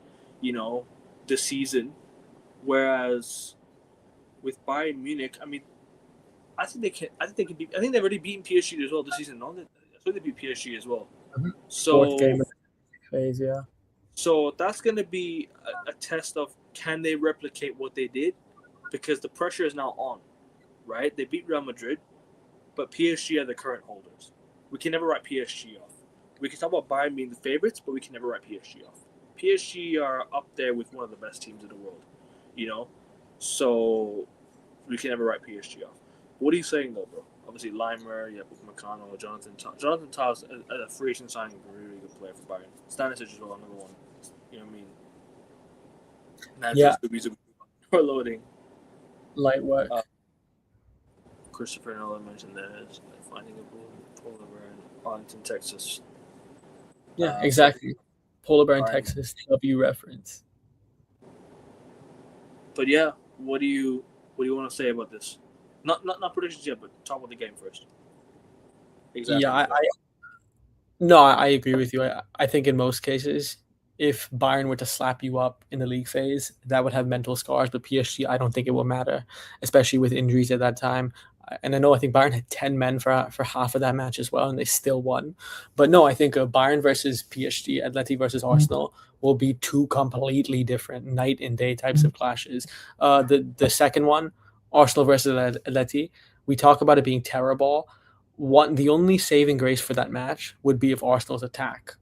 this season. Whereas with Bayern Munich, I mean, I think they can. I think they can beat. I think they've already beaten PSG as well this season. No, they beat PSG as well. Mm-hmm. So fourth game phase, yeah. So that's going to be a test of can they replicate what they did, because the pressure is now on, right? They beat Real Madrid, but PSG are the current holders. We can never write PSG off. We can talk about Bayern being the favorites, but we can never write PSG off. PSG are up there with one of the best teams in the world, so we can never write PSG off. What are you saying though, bro? Obviously, Leimer, McConnell, Jonathan Tah as a free agent signing, a really good player for Bayern. Stanisic as well, another one. You know what I mean? Yeah. We're loading. Light work. Christopher Nolan mentioned that as finding a polar bear in Arlington, Texas. Yeah, exactly. Polar bear in Texas, W reference. But yeah, what do you want to say about this? Not predictions yet, but talk about the game first. Exactly. Yeah, I agree with you. I think in most cases if Bayern were to slap you up in the league phase, that would have mental scars. But PSG, I don't think it will matter, especially with injuries at that time. And I think Bayern had 10 men for half of that match as well, and they still won. But no, I think Bayern versus PSG, Atleti versus Arsenal will be two completely different night and day types of clashes. The second one, Arsenal versus Atleti, we talk about it being terrible. The only saving grace for that match would be if Arsenal's attack,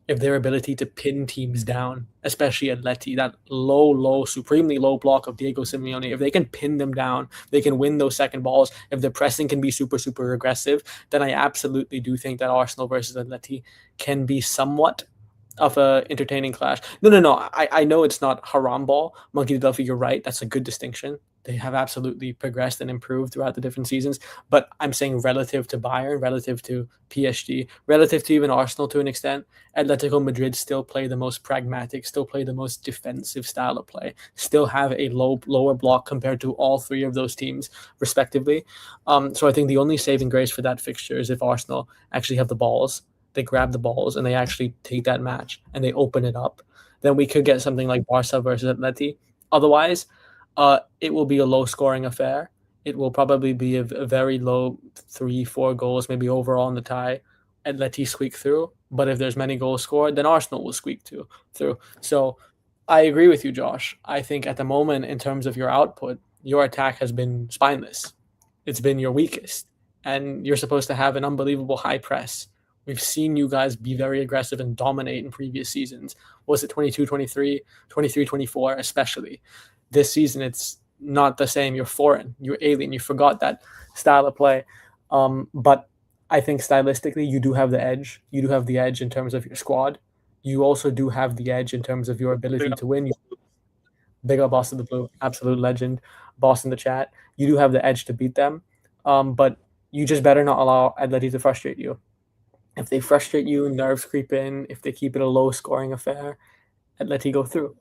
if their ability to pin teams down, especially Atleti, that low, supremely low block of Diego Simeone, if they can pin them down, they can win those second balls. If the pressing can be super aggressive, then I absolutely do think that Arsenal versus Atleti can be somewhat of a entertaining clash. No. I know it's not haram ball. Monkey D. Duffy, you're right. That's a good distinction. They have absolutely progressed and improved throughout the different seasons. But I'm saying relative to Bayern, relative to PSG, relative to even Arsenal to an extent, Atletico Madrid still play the most pragmatic, still play the most defensive style of play, still have a lower block compared to all three of those teams, respectively. So I think the only saving grace for that fixture is if Arsenal actually have the balls, they grab the balls, and they actually take that match and they open it up. Then we could get something like Barca versus Atleti. Otherwise, it will be a low-scoring affair. It will probably be a very low 3-4 goals, maybe overall in the tie. Atleti squeak through, but if there's many goals scored, then Arsenal will squeak through. So I agree with you, Josh. I think at the moment, in terms of your output, your attack has been spineless. It's been your weakest, and you're supposed to have an unbelievable high press. We've seen you guys be very aggressive and dominate in previous seasons. Was it 22, 23, 23, 24, especially? This season, it's not the same. You're foreign. You're alien. You forgot that style of play. But I think stylistically, you do have the edge. You do have the edge in terms of your squad. You also do have the edge in terms of your ability to win. Big up Boston the Blue, absolute legend. Boston the chat. You do have the edge to beat them. But you just better not allow Atleti to frustrate you. If they frustrate you, nerves creep in. If they keep it a low scoring affair, Atleti go through.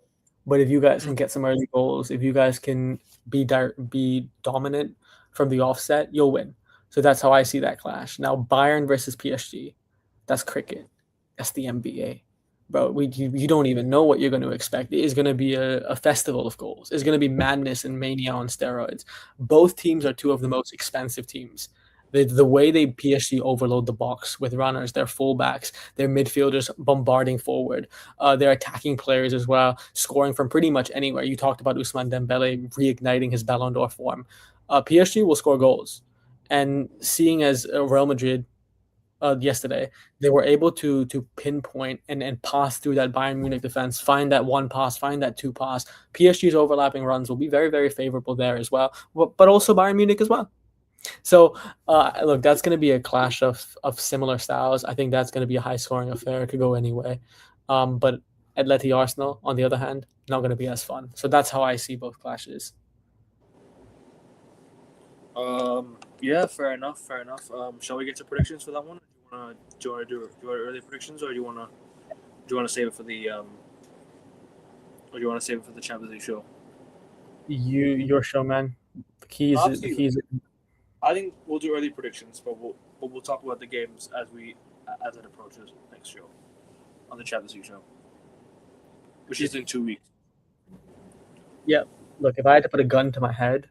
But if you guys can get some early goals, if you guys can be dominant from the offset, you'll win. So that's how I see that clash. Now Bayern versus PSG, that's cricket. That's the NBA. Bro, you don't even know what you're going to expect. It is going to be a festival of goals. It's going to be madness and mania on steroids. Both teams are two of the most expensive teams. The way they PSG overload the box with runners, their fullbacks, their midfielders bombarding forward, their attacking players as well, scoring from pretty much anywhere. You talked about Ousmane Dembele reigniting his Ballon d'Or form. PSG will score goals. And seeing as Real Madrid yesterday, they were able to pinpoint and pass through that Bayern Munich defense, find that one pass, find that two pass. PSG's overlapping runs will be very, very favorable there as well, but also Bayern Munich as well. So, look, that's going to be a clash of similar styles. I think that's going to be a high scoring affair. It could go anyway. But Atleti Arsenal, on the other hand, not going to be as fun. So that's how I see both clashes. Yeah, fair enough. Shall we get to predictions for that one? Do you want to do early predictions, or do you want to save it for the or do you want to save it for the Champions League show? Your show, man. The keys. I think we'll do early predictions, but we'll talk about the games as it approaches next show on the Champions League show, which is in 2 weeks. Yeah. Look, if I had to put a gun to my head,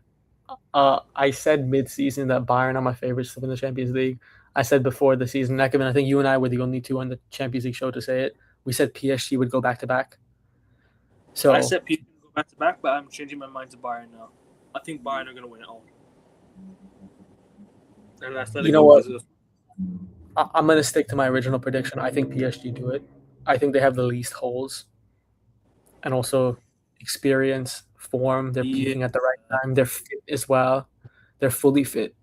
I said mid-season that Bayern are my favorites to win the Champions League. I said before the season, Nekavin, I think you and I were the only two on the Champions League show to say it. We said PSG would go back-to-back. So I said PSG would go back-to-back, but I'm changing my mind to Bayern now. I think Bayern are going to win it all. And you know what? I'm going to stick to my original prediction. I think PSG do it. I think they have the least holes. And also experience, form. They're peaking at the right time. They're fit as well. They're fully fit.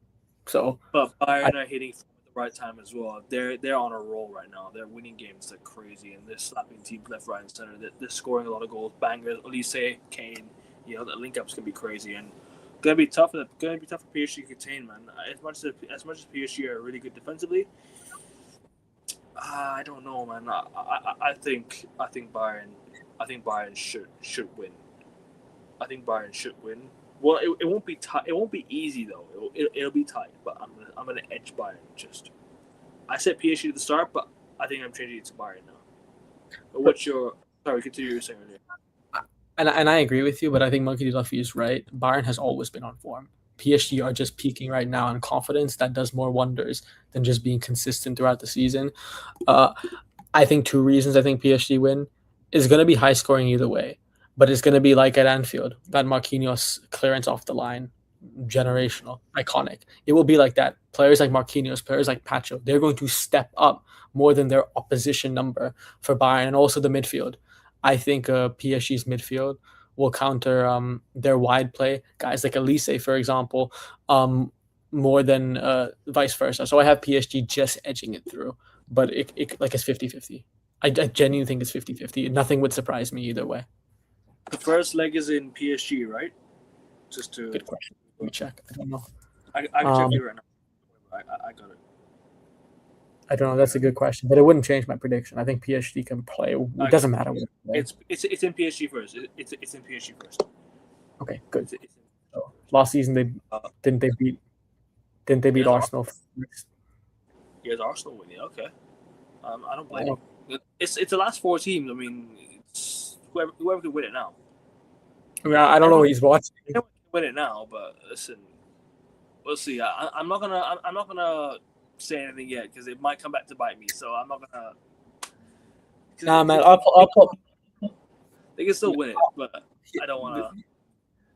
So, but Bayern are hitting at the right time as well. They're on a roll right now. They're winning games like crazy, and they're slapping teams left, right, and center. They're scoring a lot of goals, bangers. Olise, Kane, the link ups can be crazy and gonna be tough. Gonna be tough for PSG to contain, man. As much as PSG are really good defensively, I don't know, man. I think Bayern should win. I think Bayern should win. Well, it won't be tight. It won't be easy though. It'll be tight. But I'm gonna edge Bayern. I said PSG at the start, but I think I'm changing it to Bayern now. But what's your Sorry, continue your saying earlier. And I agree with you, but I think Monkey D. Luffy is right. Bayern has always been on form. PSG are just peaking right now, and confidence that does more wonders than just being consistent throughout the season. Uh, I think two reasons I think PSG win is going to be high scoring either way, but it's going to be like at Anfield, that Marquinhos clearance off the line, generational, iconic. It will be like that. Players like Marquinhos, players like Pacho, they're going to step up more than their opposition number for Bayern, and also the midfield. I think PSG's midfield will counter their wide play, guys like Elise, for example, more than vice versa. So I have PSG just edging it through, but it like it's 50-50. I genuinely think it's 50-50. Nothing would surprise me either way. The first leg is in PSG, right? Just to Good question. Let me check. I don't know. I can check you right now. I got it. I don't know. That's a good question, but it wouldn't change my prediction. I think PSG can play. It doesn't matter what they play. It's in PSG first. It's in PSG first. Okay, good. It's in, So, last season didn't they beat yes, Arsenal? yes, Arsenal winning. Okay. I don't blame Oh. you. It's the last four teams. I mean, it's whoever can win it now. I mean, I don't know what he's watching. Everyone can win it now, but listen, we'll see. I'm not gonna say anything yet because it might come back to bite me. So I'm not gonna. Nah, man. I'll put. They can still win it, but I don't want to.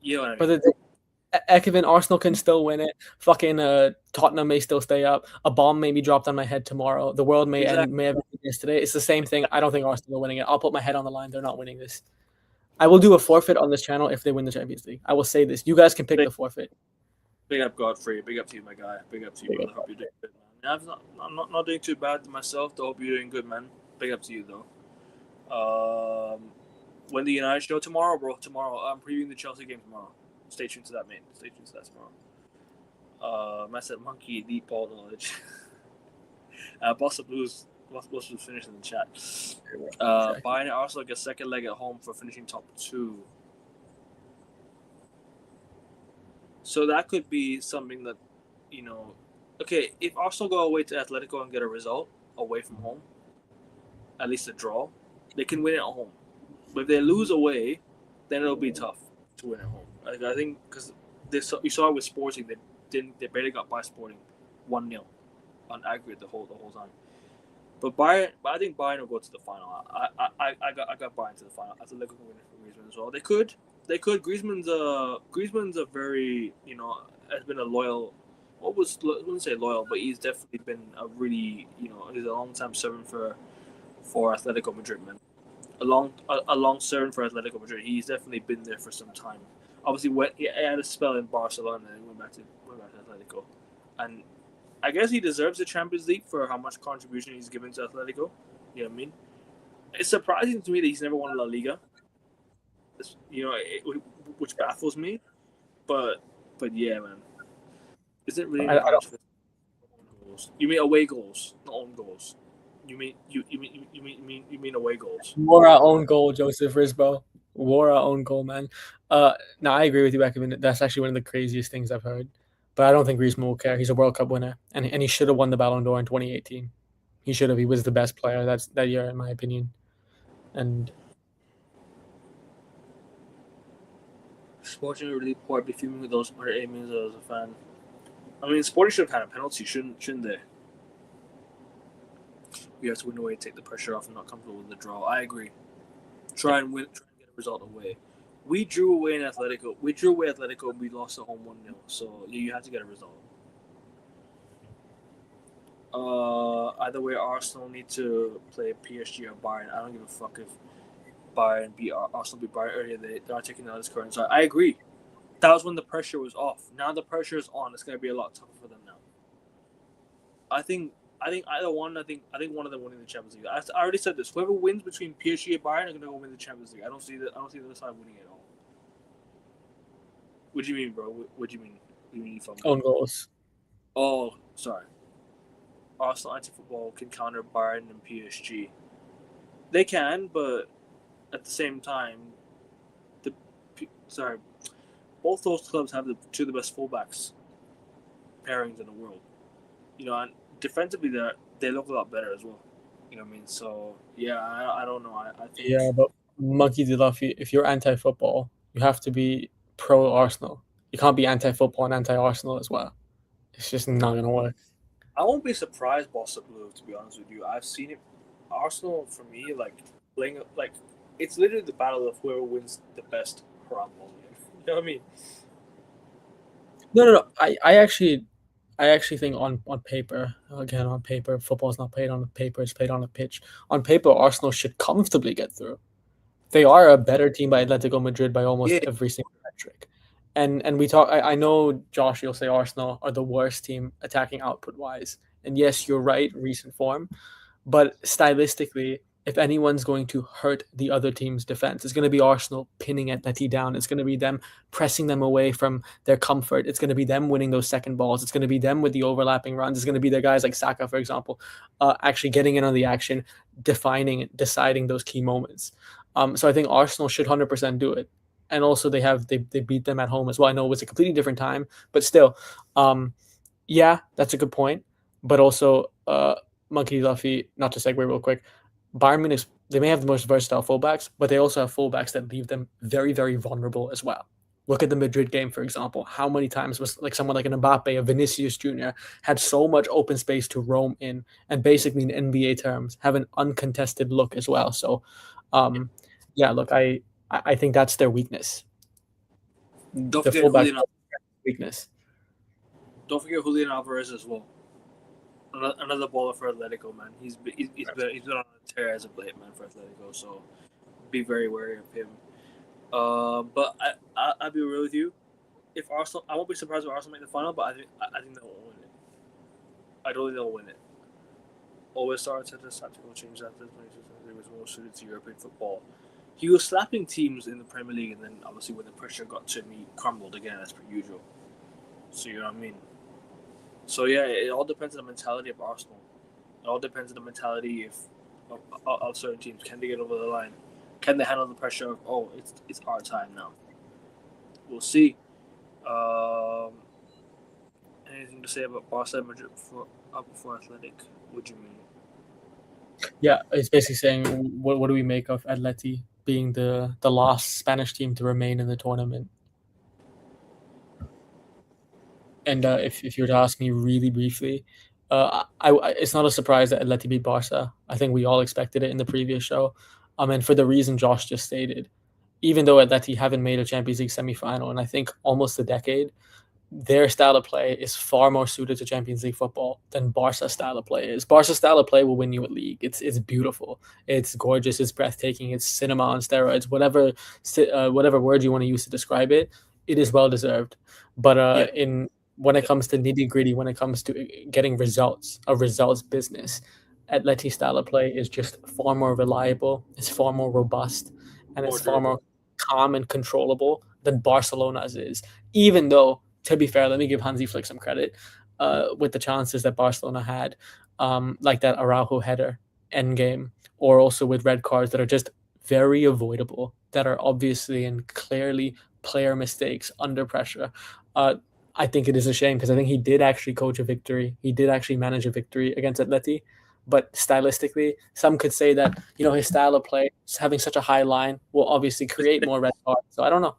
You know what I mean? But Ekevin, Arsenal can still win it. Fucking Tottenham may still stay up. A bomb may be dropped on my head tomorrow. The world may end, may have ended yesterday. It's the same thing. I don't think Arsenal are winning it. I'll put my head on the line. They're not winning this. I will do a forfeit on this channel if they win the Champions League. I will say this. You guys can pick the forfeit. Big up Godfrey. Big up to you, my guy. Big up to you, brother. Hope you're doing good, man. I'm not doing too bad to myself. Though. Hope you're doing good, man. Big up to you, though. When the United show tomorrow, bro. Tomorrow, I'm previewing the Chelsea game tomorrow. Stay tuned to that, mate. Stay tuned to that tomorrow. I said monkey, deep ball knowledge. Bossa Blues was finished in the chat. Bayern and Arsenal get second leg at home for finishing top 2. So that could be something that, okay, if Arsenal go away to Atletico and get a result away from home, at least a draw, they can win it at home. But if they lose away, then it'll be tough to win at home. I think because you saw it with Sporting, they barely got by Sporting 1-0 on aggregate the whole time. But I think Bayern will go to the final. I got Bayern to the final. I think they're going to win it for Griezmann as well. They could. Griezmann's a very has been a loyal. I wouldn't say loyal, but he's definitely been a really he's a long time serving for Atletico Madrid, man. A long serving for Atletico Madrid. He's definitely been there for some time. Obviously, he had a spell in Barcelona and went back to Atletico, and I guess he deserves the Champions League for how much contribution he's given to Atletico. You know what I mean? It's surprising to me that he's never won La Liga. Which baffles me. But yeah, man. Is it really goals? You mean away goals, not own goals? You mean away goals? More our own goal, Joseph Risbo. War our own goal, man. No, I agree with you, Ekevin. That's actually one of the craziest things I've heard. But I don't think Griezmann will care. He's a World Cup winner, and he should have won the Ballon d'Or in 2018. He should have. He was the best player that year, in my opinion. And Sporting really poor. I'd be fuming with those 108 minutes as a fan. I mean, Sporting should have had a penalty, shouldn't they? We have to win away, take the pressure off, and not comfortable with the draw. I agree. Try and get a result away. We drew away in Atletico. And we lost at home 1-0. So you have to get a result. Either way, Arsenal need to play PSG or Bayern. I don't give a fuck if Bayern beat Arsenal beat Bayern earlier. They're not taking out this current side. I agree. That was when the pressure was off. Now the pressure is on. It's going to be a lot tougher for them now. I think either one. I think one of them winning the Champions League. I already said this. Whoever wins between PSG and Bayern are going to go win the Champions League. I don't see the other side winning it at all. What do you mean, bro? What do you mean? You mean own goals? Oh, sorry. Arsenal anti-football can counter Bayern and PSG. They can, but at the same time, both those clubs have two of the best fullbacks pairings in the world. And defensively, they look a lot better as well. You know what I mean? So yeah, I don't know. I think Monkey D. Luffy, if you're anti-football, you have to be pro-Arsenal. You can't be anti-football and anti-Arsenal as well. It's just not gonna work. I won't be surprised, Barca Blue. To be honest with you, I've seen it. Arsenal for me, like playing like it's literally the battle of whoever wins the best around ball game. You know what I mean? No, no, no. I actually think on paper, again on paper, football is not played on a paper; it's played on a pitch. On paper, Arsenal should comfortably get through. They are a better team by Atletico Madrid by almost Yeah, every single metric. And we talk. I know Josh, you'll say Arsenal are the worst team attacking output wise. And yes, you're right. Recent form, but stylistically, if anyone's going to hurt the other team's defense, it's going to be Arsenal pinning Atleti down. It's going to be them pressing them away from their comfort. It's going to be them winning those second balls. It's going to be them with the overlapping runs. It's going to be the guys like Saka, for example, actually getting in on the action, deciding those key moments. So I think Arsenal should 100% do it. And also they beat them at home as well. I know it was a completely different time, but still, yeah, that's a good point. But also, Monkey Luffy, not to segue real quick, Bayern Munich, they may have the most versatile fullbacks, but they also have fullbacks that leave them very, very vulnerable as well. Look at the Madrid game, for example. How many times was like someone like an Mbappe, a Vinicius Jr. had so much open space to roam in, and basically in NBA terms, have an uncontested look as well. So, um, yeah, look, I think that's their weakness. don't The forget fullback Julian. weakness. Don't forget Julian Alvarez as well. Another baller for Atletico, man. He's been on a tear as of late, man, for Atletico. So be very wary of him. But I'll be real with you. If Arsenal, I won't be surprised if Arsenal make the final, but I think they'll win it. I don't think they'll win it. Always started to tactical change after he was more suited to European football. He was slapping teams in the Premier League, and then obviously when the pressure got to him, he crumbled again as per usual. So you know what I mean. So yeah, it all depends on the mentality of Arsenal. It all depends on the mentality of certain teams. Can they get over the line? Can they handle the pressure of it's our time now? We'll see. Um, anything to say about Barca and Madrid before Athletic? What do you mean? Yeah, it's basically saying what do we make of Atleti being the last Spanish team to remain in the tournament? And if you were to ask me really briefly, it's not a surprise that Atleti beat Barca. I think we all expected it in the previous show. And for the reason Josh just stated, even though Atleti haven't made a Champions League semifinal in I think almost a decade, their style of play is far more suited to Champions League football than Barca's style of play is. Barca's style of play will win you a league. It's beautiful, it's gorgeous, it's breathtaking, it's cinema on steroids. Whatever word you want to use to describe it, it is well deserved. But Yeah, in when it comes to nitty gritty, when it comes to getting results, a results business, Atleti's style of play is just far more reliable. It's far more robust, and more it's far more durable. calm and controllable than Barcelona's is. Even though, to be fair, let me give Hansi Flick some credit with the chances that Barcelona had, like that Araujo header end game, or also with red cards that are just very avoidable, that are obviously and clearly player mistakes under pressure. Uh, I think it is a shame because I think he did actually coach a victory. He did actually manage a victory against Atleti. But stylistically, some could say that his style of play, having such a high line, will obviously create more red cards. So I don't know.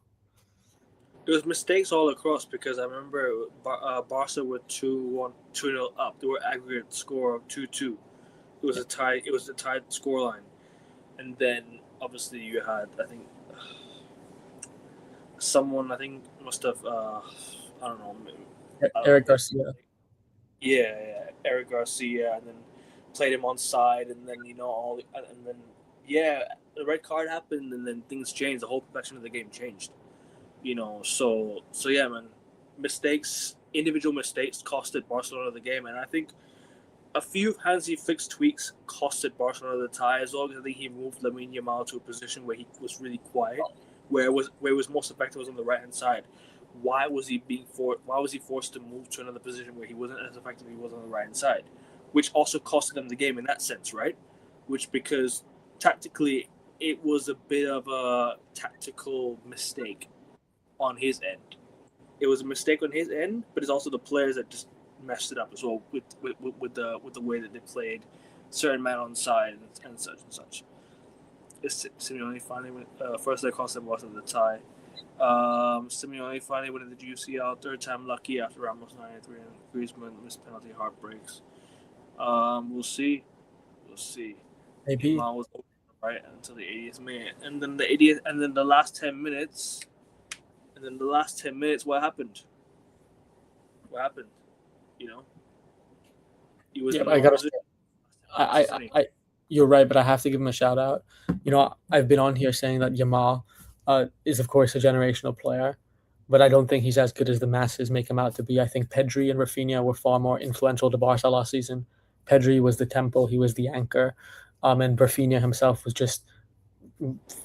It was mistakes all across because I remember Barca were 2-1, 2-0 up. They were aggregate score of 2-2. It was a tie. It was a tied scoreline, and then obviously you had I think someone I think must have I don't know. I don't know. Eric Garcia. Yeah, Eric Garcia, and then played him on side, and then and then yeah, the red card happened, and then things changed. The whole complexion of the game changed. So yeah, man, individual mistakes costed Barcelona the game, and I think a few of Hansi Flick's tweaks costed Barcelona the tie as well. Because I think he moved Lamine Yamal to a position where he was really quiet, where it was most effective was on the right hand side. Why was he forced to move to another position where he wasn't as effective? He was on the right hand side, which also costed them the game in that sense, right? Which because tactically it was a bit of a tactical mistake on his end. It was a mistake on his end, but it's also the players that just messed it up as well with the way that they played certain men on side and such and such. Simeone finally win, first leg cost them was of the tie. Simeone finally winning the UCL, third time lucky after Ramos 93 and Griezmann missed penalty heartbreaks. We'll see. We'll see. Maybe. Yamal was right until the 80th minute, and then the 80th, and then the last 10 minutes, what happened? What happened? You know, he was Yeah, in I no gotta. position. I, I, you're right, but I have to give him a shout out. I've been on here saying that Yamal is, of course, a generational player, but I don't think he's as good as the masses make him out to be. I think Pedri and Rafinha were far more influential to Barca last season. Pedri was the tempo, he was the anchor, and Rafinha himself was just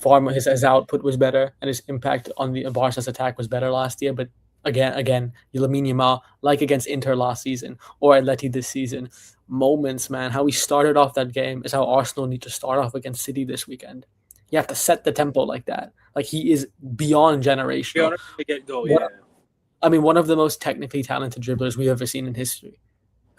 far more. His output was better, and his impact on the Barca's attack was better last year. But again, Lamine Yamal, like against Inter last season or Atleti this season, moments, man. How we started off that game is how Arsenal need to start off against City this weekend. You have to set the tempo like that. Like he is beyond Be generational. honest, from the get go, What yeah. I mean, one of the most technically talented dribblers we've ever seen in history.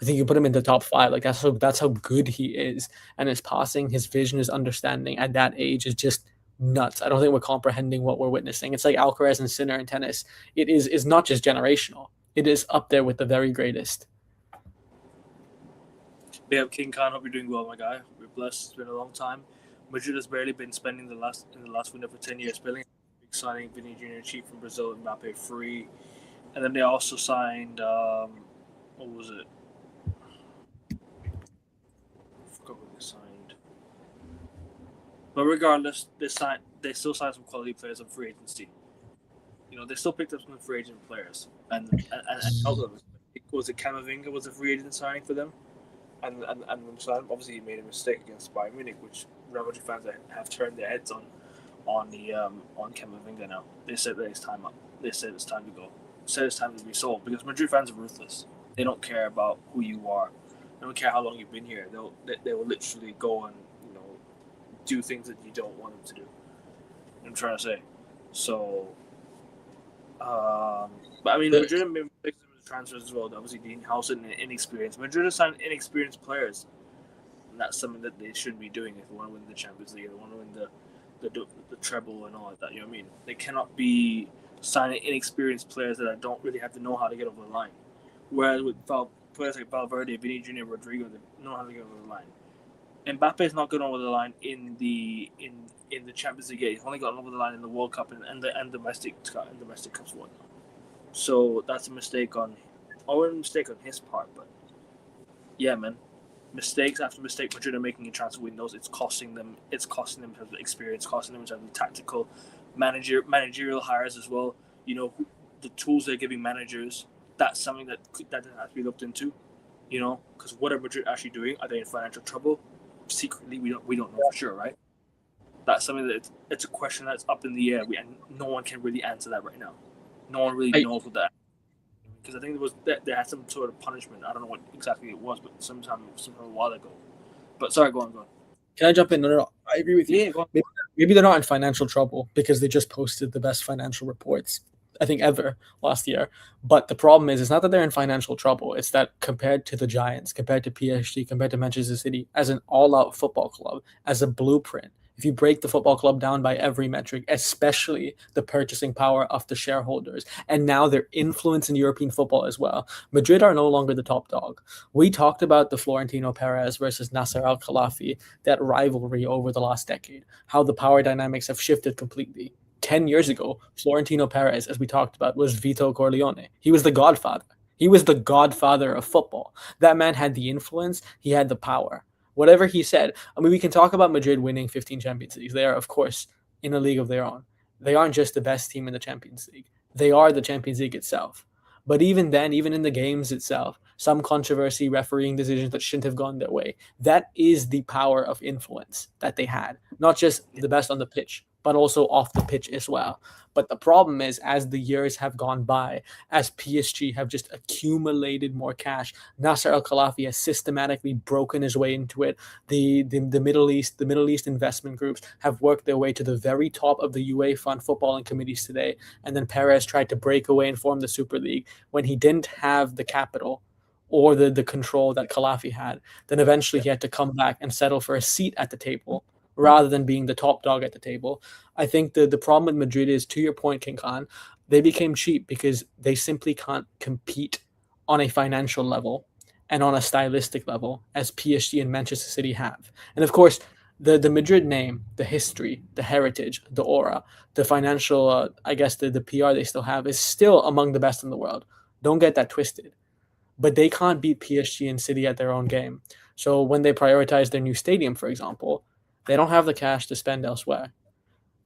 I think you put him in the top five. Like that's how good he is, and his passing, his vision, his understanding at that age is just nuts. I don't think we're comprehending what we're witnessing. It's like Alcaraz and Sinner in tennis. It is not just generational. It is up there with the very greatest. Big up King Khan. Hope you're doing well, my guy. We're blessed. It's been a long time. Madrid has barely been spending the last window for 10 years. Big signing Vinny Jr. cheap from Brazil and Mbappe free, and then they also signed what was it? I forgot what they signed. But regardless, they still signed some quality players on free agency. They still picked up some free agent players and held them. Was it Camavinga was a free agent signing for them? And so obviously he made a mistake against Bayern Munich, which Real Madrid fans have turned their heads on Camavinga now. They said that it's time up. They said it's time to go. They said it's time to be sold because Madrid fans are ruthless. They don't care about who you are. They don't care how long you've been here. They will literally go and do things that you don't want them to do. I'm trying to say. So, but I mean, Madrid made mistakes with transfers as well. Obviously, Dean House and inexperienced. Madrid has signed inexperienced players, and that's something that they shouldn't be doing if they want to win the Champions League. If they want to win the treble and all like that. You know what I mean? They cannot be signing inexperienced players that don't really have to know how to get over the line. Whereas with players like Valverde, Vinny Jr., Rodrigo, they know how to get over the line. Mbappe is not going over the line in the Champions League. He's only gotten over the line in the World Cup and domestic cups won. So that's a mistake on his part. But yeah, man, mistakes after mistake. Madrid are making in transfer windows. It's costing them. It's costing them in terms of experience, costing them in terms of tactical, managerial hires as well. The tools they're giving managers. That's something that has to be looked into. Because what are Madrid actually doing? Are they in financial trouble? Secretly, we don't know for sure, right? That's something that it's a question that's up in the air, and no one can really answer that right now. No one really knows what that. Because I think there had some sort of punishment. I don't know what exactly it was, but sometime a while ago. But sorry, go on. Can I jump in? No, I agree with you. Yeah, go on. Maybe they're not in financial trouble because they just posted the best financial reports, I think, ever last year. But the problem is, it's not that they're in financial trouble. It's that compared to the Giants, compared to PSG, compared to Manchester City, as an all-out football club, as a blueprint, if you break the football club down by every metric, especially the purchasing power of the shareholders, and now their influence in European football as well, Madrid are no longer the top dog. We talked about the Florentino Perez versus Nasser Al-Khelaifi, that rivalry over the last decade, how the power dynamics have shifted completely. 10 years ago, Florentino Perez, as we talked about, was Vito Corleone. He was the godfather. He was the godfather of football. That man had the influence, he had the power. Whatever he said, I mean, we can talk about Madrid winning 15 Champions Leagues. They are, of course, in a league of their own. They aren't just the best team in the Champions League, they are the Champions League itself. But even then, even in the games itself, some controversy, refereeing decisions that shouldn't have gone their way, that is the power of influence that they had. Not just the best on the pitch, but also off the pitch as well. But the problem is, as the years have gone by, as PSG have just accumulated more cash, Nasser Al Khelaifi has systematically broken his way into it. The Middle East investment groups have worked their way to the very top of the UEFA and footballing committees today. And then Perez tried to break away and form the Super League when he didn't have the capital or the control that Khelaifi had. Then eventually he had to come back and settle for a seat at the table rather than being the top dog at the table. I think the problem with Madrid is, to your point, King Khan, they became cheap because they simply can't compete on a financial level and on a stylistic level as PSG and Manchester City have. And of course, the Madrid name, the history, the heritage, the aura, the financial, I guess the PR they still have is still among the best in the world. Don't get that twisted. But they can't beat PSG and City at their own game. So when they prioritize their new stadium, for example, they don't have the cash to spend elsewhere.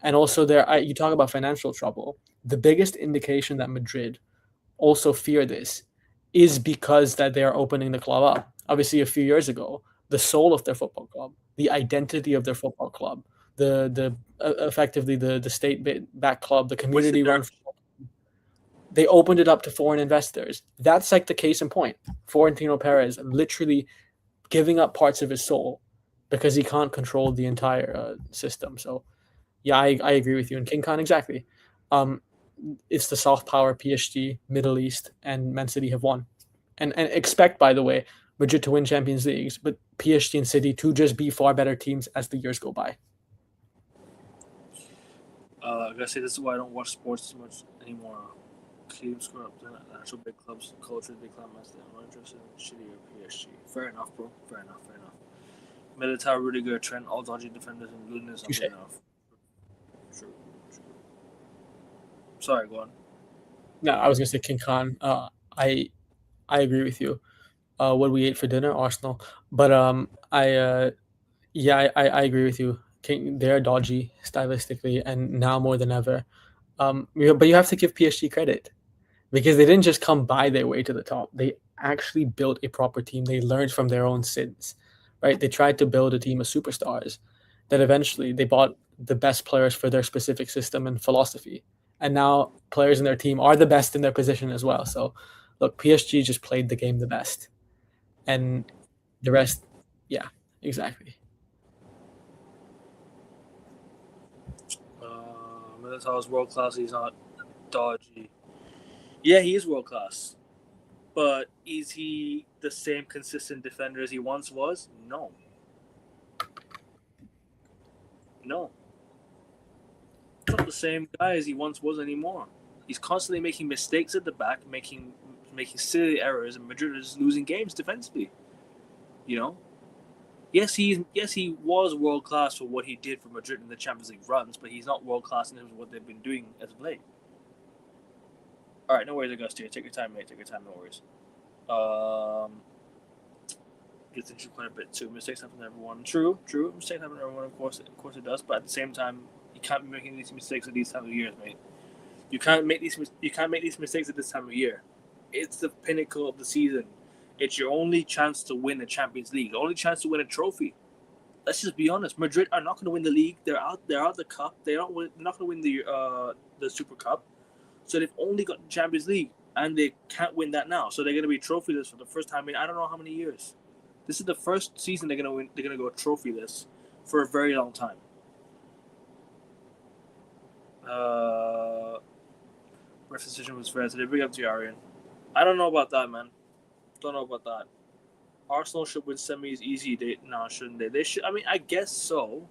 And also, you talk about financial trouble. The biggest indication that Madrid also fear this is because that they are opening the club up. Obviously, a few years ago, the soul of their football club, the identity of their football club, the effectively the state back club, the community run, they opened it up to foreign investors. That's like the case in point. Florentino Perez literally giving up parts of his soul because he can't control the entire system. So yeah, I agree with you. And King Khan, exactly. Um, it's the soft power PSG, Middle East, and Man City have won. And expect, by the way, Madrid to win Champions Leagues, but PSG and City to just be far better teams as the years go by. I gotta say, this is why I don't watch sports too much anymore. Teams grow up, the actual big clubs, culture, big club matches. I'm not interested in City or PSG. Fair enough, bro. Fair enough. Fair enough. Militao, Rudiger, Trent, all dodgy defenders, and Lunas not good enough. True. Sorry, go on. No, I was gonna say King Khan. I agree with you. What we ate for dinner, Arsenal. But yeah, I agree with you. They're dodgy stylistically, and now more than ever. But you have to give PSG credit because they didn't just come by their way to the top. They actually built a proper team. They learned from their own sins, right? They tried to build a team of superstars that eventually they bought the best players for their specific system and philosophy. And now players in their team are the best in their position as well. So look, PSG just played the game the best. And the rest, yeah, exactly. Militao's world class. He's not dodgy. Yeah, he is world class. But is he the same consistent defender as he once was? No. No. He's not the same guy as he once was anymore. He's constantly making mistakes at the back, making silly errors, and Madrid is losing games defensively. You know? Yes, he was world class for what he did for Madrid in the Champions League runs, but he's not world class in terms of what they've been doing as of late. All right, no worries, Augusto. Take your time, mate. Take your time, no worries. Gets into quite a bit too. Mistakes happen to everyone. True. Mistakes happen to everyone. Of course it does. But at the same time, you can't be making these mistakes at these time of years, mate. You can't make these mistakes at this time of year. It's the pinnacle of the season. It's your only chance to win a Champions League. Only chance to win a trophy. Let's just be honest. Madrid are not going to win the league. They're out the cup. They're not going to win the Super Cup. So they've only got the Champions League, and they can't win that now. So they're going to be trophyless for the first time in I don't know how many years. This is the first season they're going to win. They're going to go trophyless for a very long time. Ref decision was fair today. Big up to Arian. I don't know about that, man. Don't know about that. Arsenal should win semis easy. Shouldn't they? They should. I mean, I guess so.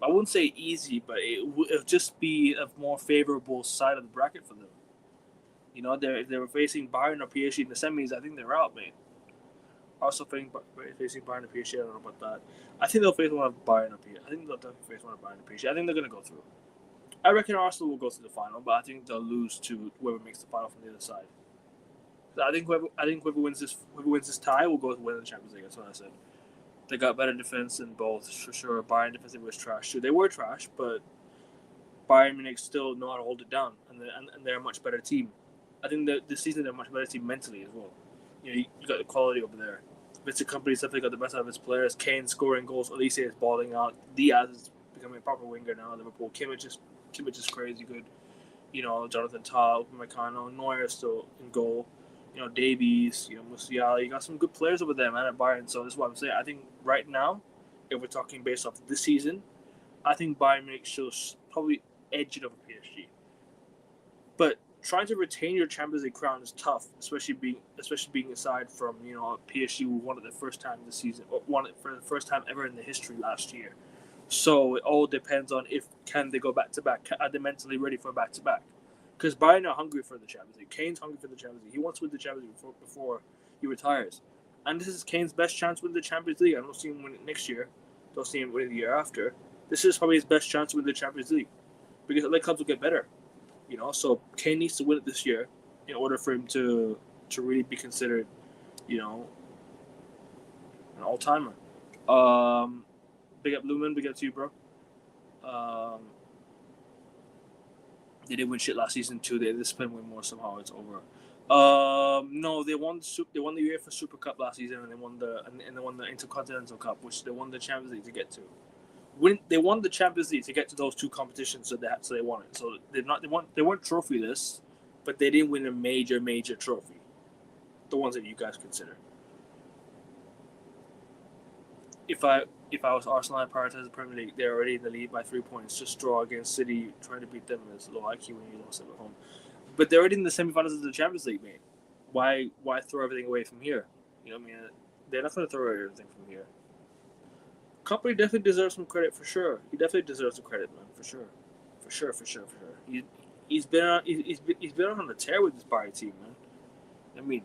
I wouldn't say easy, but it would just be a more favorable side of the bracket for them. You know, if they were facing Bayern or PSG in the semis, I think they're out, mate. Also facing Bayern or PSG, I don't know about that. I think they'll face one of Bayern or PSG. I think they'll definitely face one of Bayern or PSG. I think they're going to go through. I reckon Arsenal will go to the final, but I think they'll lose to whoever makes the final from the other side. I think whoever wins this tie will go to win the Champions League. That's what I said. They got better defense than both, for sure. Bayern defense was trash too. They were trash, but Bayern Munich still know how to hold it down, and they're a much better team. I think that this season they're a much better team mentally as well. You got the quality over there. Vincent Kompany's definitely got the best out of his players. Kane scoring goals. Olise is balling out. Diaz is becoming a proper winger now. Liverpool. Kimmich is crazy good. Jonathan Tah, Upamecano, Neuer still in goal. Davies, Musiala. You got some good players over there, man, at Bayern. So this is what I'm saying. I think right now, if we're talking based off this season, I think Bayern Munich should probably edge it over PSG. But trying to retain your Champions League crown is tough, especially being aside from PSG who won it the first time this season, or won it for the first time ever in the history last year. So it all depends on if can they go back to back. Are they mentally ready for back to back? Because Bayern are hungry for the Champions League. Kane's hungry for the Champions League. He wants to win the Champions League before he retires. And this is Kane's best chance to win the Champions League. I don't see him win it next year. Don't see him win it the year after. This is probably his best chance to win the Champions League. Because the clubs will get better. So Kane needs to win it this year in order for him to really be considered, an all-timer. Big up Lumen, big up to you, bro. They didn't win shit last season too. They disciplined win more somehow. It's over. No, they won the UEFA Super Cup last season, and they won the Intercontinental Cup, which they won the Champions League to get to. They won the Champions League to get to those two competitions, so they won it. So they weren't trophyless, but they didn't win a major trophy. The ones that you guys consider. If I was Arsenal, I'd prioritize the Premier League. They're already in the lead by 3 points. Just draw against City, trying to beat them is low IQ when you lost them at home. But they're already in the semifinals of the Champions League, mate. Why throw everything away from here? You know what I mean? They're not going to throw everything from here. Company definitely deserves some credit for sure. He definitely deserves some credit, man, for sure. He's been on the tear with this Bayern team, man. I mean,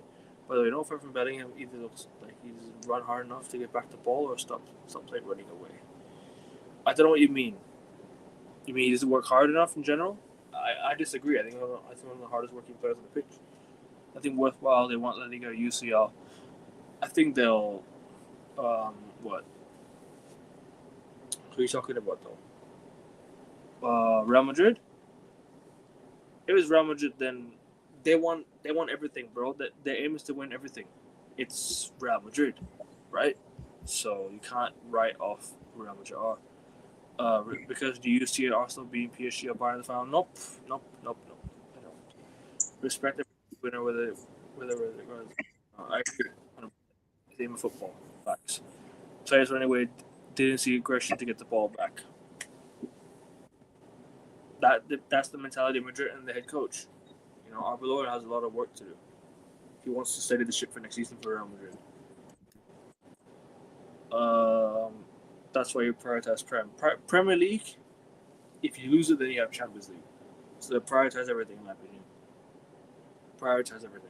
by the way, no offense from Bellingham, either looks like he's run hard enough to get back the ball or stop playing running away. I don't know what you mean. You mean he doesn't work hard enough in general? I disagree. I think one of the hardest working players on the pitch. I think worthwhile they want La Liga UCL. I think they'll what? Who are you talking about though? Real Madrid? If it was Real Madrid, then they want everything, bro. That their aim is to win everything. It's Real Madrid, right? So you can't write off Real Madrid. Because do you see Arsenal being PSG or Bayern in the final? Nope. I don't. Respect the winner whether it goes. I agree. Game of football. Facts. Players anyway didn't see aggression to get the ball back. That's the mentality of Madrid and the head coach. Arbeloa has a lot of work to do. He wants to steady the ship for next season for Real Madrid. That's why you prioritize Premier League. If you lose it, then you have Champions League. So they prioritize everything, in my opinion. Prioritize everything.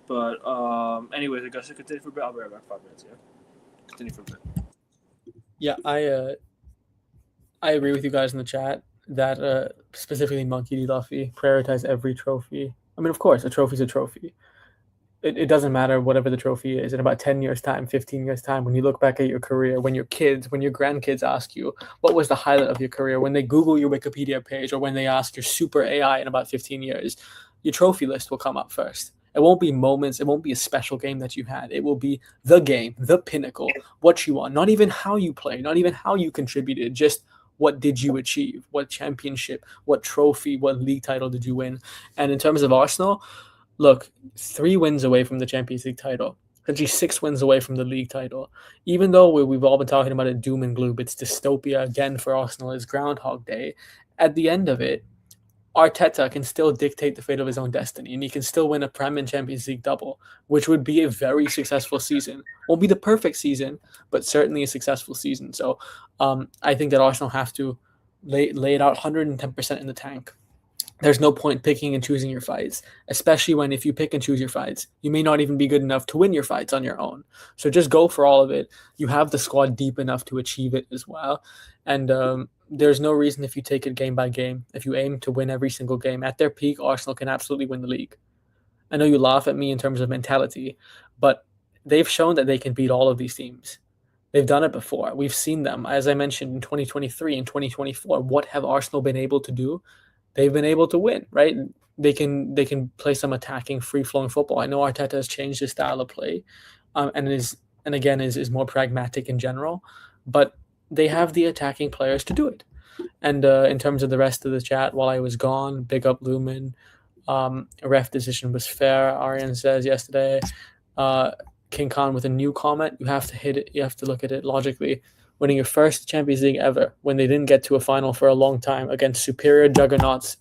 But anyways, I guess I continue for a bit. I'll be right back. 5 minutes. Yeah, continue for a bit. Yeah, I agree with you guys in the chat that specifically Monkey D. Luffy prioritize every trophy. I mean, of course, a trophy's a trophy. It doesn't matter whatever the trophy is. In about 10 years' time, 15 years' time, when you look back at your career, when your grandkids ask you, what was the highlight of your career? When they Google your Wikipedia page or when they ask your super AI in about 15 years, your trophy list will come up first. It won't be moments. It won't be a special game that you had. It will be the game, the pinnacle, what you won. Not even how you played, not even how you contributed, just what did you achieve? What championship, what trophy, what league title did you win? And in terms of Arsenal, look, 3 wins away from the Champions League title, actually 6 wins away from the league title. Even though we've all been talking about it doom and gloom, it's dystopia again for Arsenal, it's Groundhog Day. At the end of it, Arteta can still dictate the fate of his own destiny, and he can still win a Prem and Champions League double, which would be a very successful season. Won't be the perfect season, but certainly a successful season. So I think that Arsenal have to lay it out 110% in the tank. There's no point picking and choosing your fights, especially when if you pick and choose your fights, you may not even be good enough to win your fights on your own. So just go for all of it. You have the squad deep enough to achieve it as well. And there's no reason if you take it game by game, if you aim to win every single game, at their peak, Arsenal can absolutely win the league. I know you laugh at me in terms of mentality, but they've shown that they can beat all of these teams. They've done it before. We've seen them. As I mentioned in 2023 and 2024, what have Arsenal been able to do? They've been able to win, right? They can play some attacking, free-flowing football. I know Arteta has changed his style of play, and is more pragmatic in general, but they have the attacking players to do it. And in terms of the rest of the chat, while I was gone, big up Lumen. Ref decision was fair. Arian says yesterday. King Khan with a new comment. You have to hit it. You have to look at it logically. Winning your first Champions League ever when they didn't get to a final for a long time against superior juggernauts,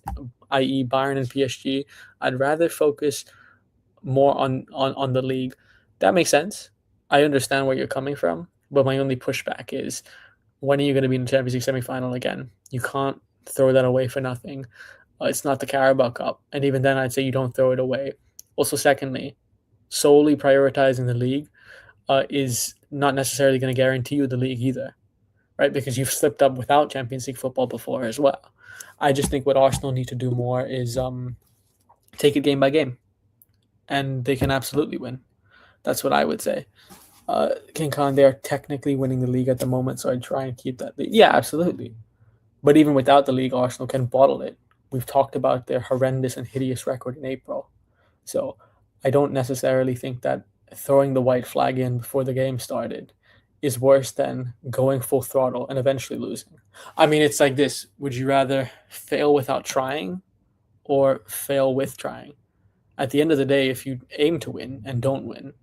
i.e. Bayern and PSG. I'd rather focus more on the league. That makes sense. I understand where you're coming from. But my only pushback is, when are you going to be in the Champions League semi-final again? You can't throw that away for nothing. It's not the Carabao Cup, and even then, I'd say you don't throw it away. Also, secondly, solely prioritizing the league is not necessarily going to guarantee you the league either, right? Because you've slipped up without Champions League football before as well. I just think what Arsenal need to do more is take it game by game, and they can absolutely win. That's what I would say. King Khan, they are technically winning the league at the moment, so I'd try and keep that lead. Yeah, absolutely. But even without the league, Arsenal can bottle it. We've talked about their horrendous and hideous record in April. So I don't necessarily think that throwing the white flag in before the game started is worse than going full throttle and eventually losing. I mean, it's like this. Would you rather fail without trying or fail with trying? At the end of the day, if you aim to win and don't win,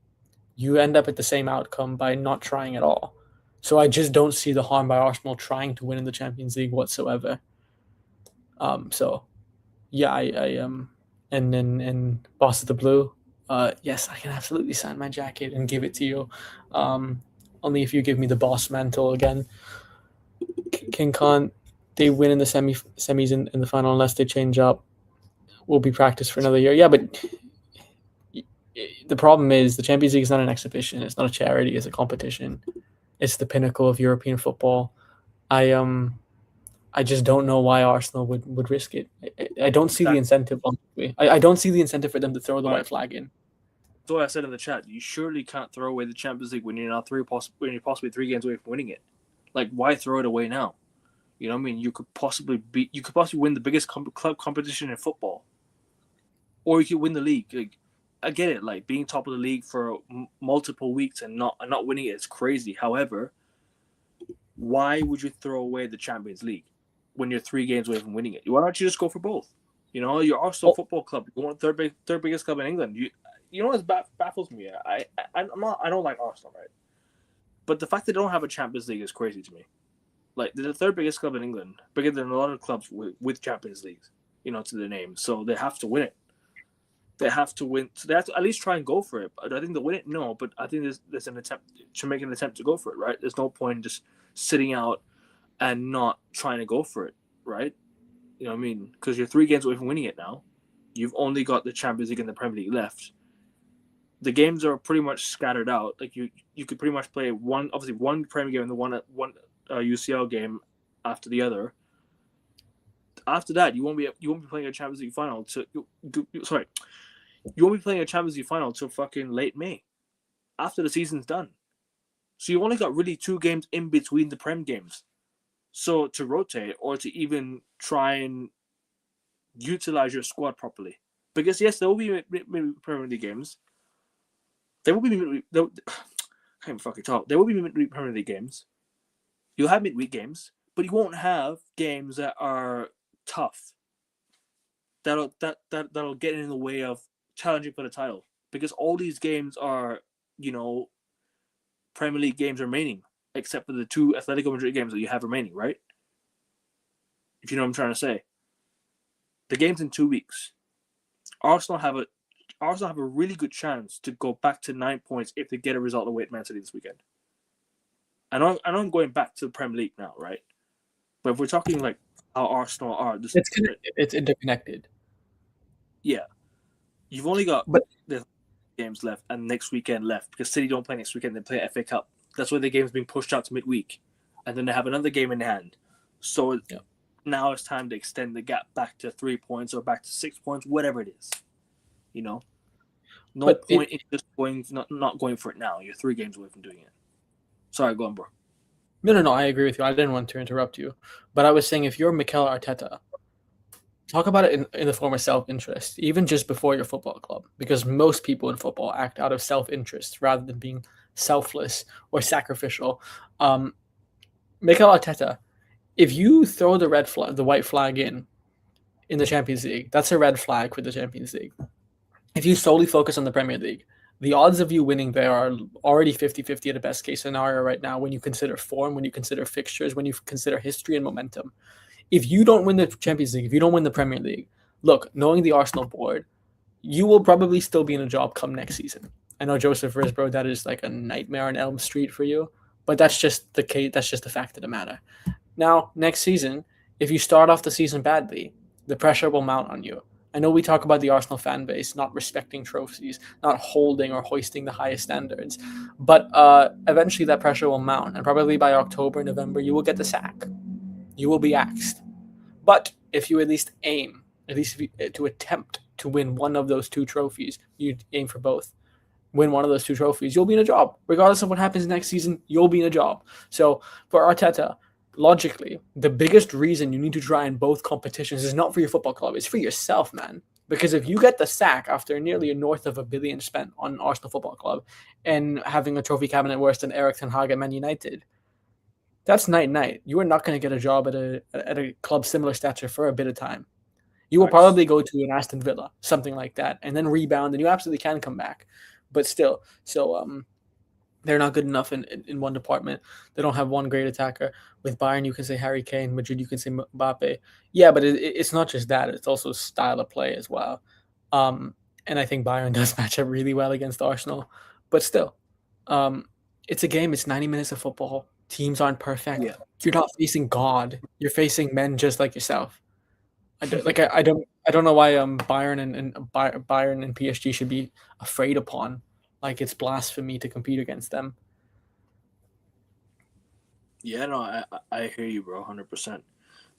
you end up at the same outcome by not trying at all. So I just don't see the harm by Arsenal trying to win in the Champions League whatsoever. So yeah, and then Boss of the Blue, yes, I can absolutely sign my jacket and give it to you. Only if you give me the boss mantle again. King Khan, they win in the semis in the final unless they change up. Will be practice for another year. Yeah, but the problem is the Champions League is not an exhibition. It's not a charity. It's a competition. It's the pinnacle of European football. I just don't know why Arsenal would risk it. I don't see the incentive. I don't see the incentive for them to throw the white flag in. That's what I said in the chat. You surely can't throw away the Champions League when you're now possibly 3 games away from winning it. Like, why throw it away now? You know what I mean? You could possibly win the biggest club competition in football, or you could win the league. Like, I get it. Like, being top of the league for multiple weeks and not winning it is crazy. However, why would you throw away the Champions League when you're 3 games away from winning it? Why don't you just go for both? You know, you're Arsenal Football Club. You want third biggest club in England. You know what baffles me? I don't like Arsenal, right? But the fact they don't have a Champions League is crazy to me. Like, they're the third biggest club in England, bigger than a lot of clubs with Champions Leagues, you know, to their name. So they have to win it. They have to win. So they have to at least try and go for it. But I think they'll win it. No, but I think there's an attempt to make an attempt to go for it, right? There's no point in just sitting out and not trying to go for it, right? You know what I mean? Because you're 3 games away from winning it now. You've only got the Champions League and the Premier League left. The games are pretty much scattered out. Like, you could pretty much play one Premier game and the one UCL game after the other. After that, you won't be playing a Champions League final you won't be playing a Champions League final till fucking late May, after the season's done. So you've only got really 2 games in between the Prem games. So to rotate or to even try and utilize your squad properly, because yes, there will be Premier League games. There will be I can't even fucking talk. There will be Premier League games. You'll have midweek games, but you won't have games that are tough. That'll get in the way of challenging for the title, because all these games are, you know, Premier League games remaining, except for the 2 Atletico Madrid games that you have remaining, right? If you know what I'm trying to say. The game's in 2 weeks. Arsenal have a really good chance to go back to 9 points if they get a result away at Man City this weekend. I know I'm going back to the Premier League now, right? But if we're talking like how Arsenal are, it's interconnected. Yeah, you've only got the games left and next weekend left, because City don't play next weekend. They play FA Cup. That's why the game's being pushed out to midweek, and then they have another game in hand. So now it's time to extend the gap back to 3 points or back to 6 points, whatever it is. You know, point in just not going for it now. You're 3 games away from doing it. Sorry, go on, bro. No, I agree with you. I didn't want to interrupt you. But I was saying, if you're Mikel Arteta, talk about it in the form of self-interest, even just before your football club, because most people in football act out of self-interest rather than being selfless or sacrificial. Mikel Arteta, if you throw the white flag in the Champions League, that's a red flag for the Champions League. If you solely focus on the Premier League, the odds of you winning there are already 50-50 at a best case scenario right now, when you consider form, when you consider fixtures, when you consider history and momentum. If you don't win the Champions League, if you don't win the Premier League, look, knowing the Arsenal board, you will probably still be in a job come next season. I know, Joseph Risbro, that is like a nightmare on Elm Street for you, But that's just the case. That's just the fact of the matter. Now, next season, if you start off the season badly, the pressure will mount on you. I know we talk about the Arsenal fan base not respecting trophies, not holding or hoisting the highest standards, but eventually that pressure will mount, and probably by October, November, you will get the sack. You will be axed. But if you at least aim, at least if you, to attempt to win one of those two trophies, you aim for both. Win one of those two trophies, you'll be in a job. Regardless of what happens next season, you'll be in a job. So for Arteta, logically, the biggest reason you need to try in both competitions is not for your football club, it's for yourself, man. Because if you get the sack after nearly north of $1 billion spent on Arsenal Football Club and having a trophy cabinet worse than Eric Ten Hag at Man United, that's night night. You are not going to get a job at a club similar stature for a bit of time. You will Nice. probably go to an Aston Villa, something like that, and then rebound, and you absolutely can come back. But still, so they're not good enough in one department. They don't have one great attacker. With Bayern, you can say Harry Kane. Madrid, you can say Mbappe. Yeah, but it's not just that. It's also style of play as well. And I think Bayern does match up really well against Arsenal. But still, it's a game. It's 90 minutes of football. Teams aren't perfect. Yeah. You're not facing God. You're facing men just like yourself. I don't know why Bayern and PSG should be afraid upon. Like it's blasphemy to compete against them. Yeah, no, I hear you, bro, 100%.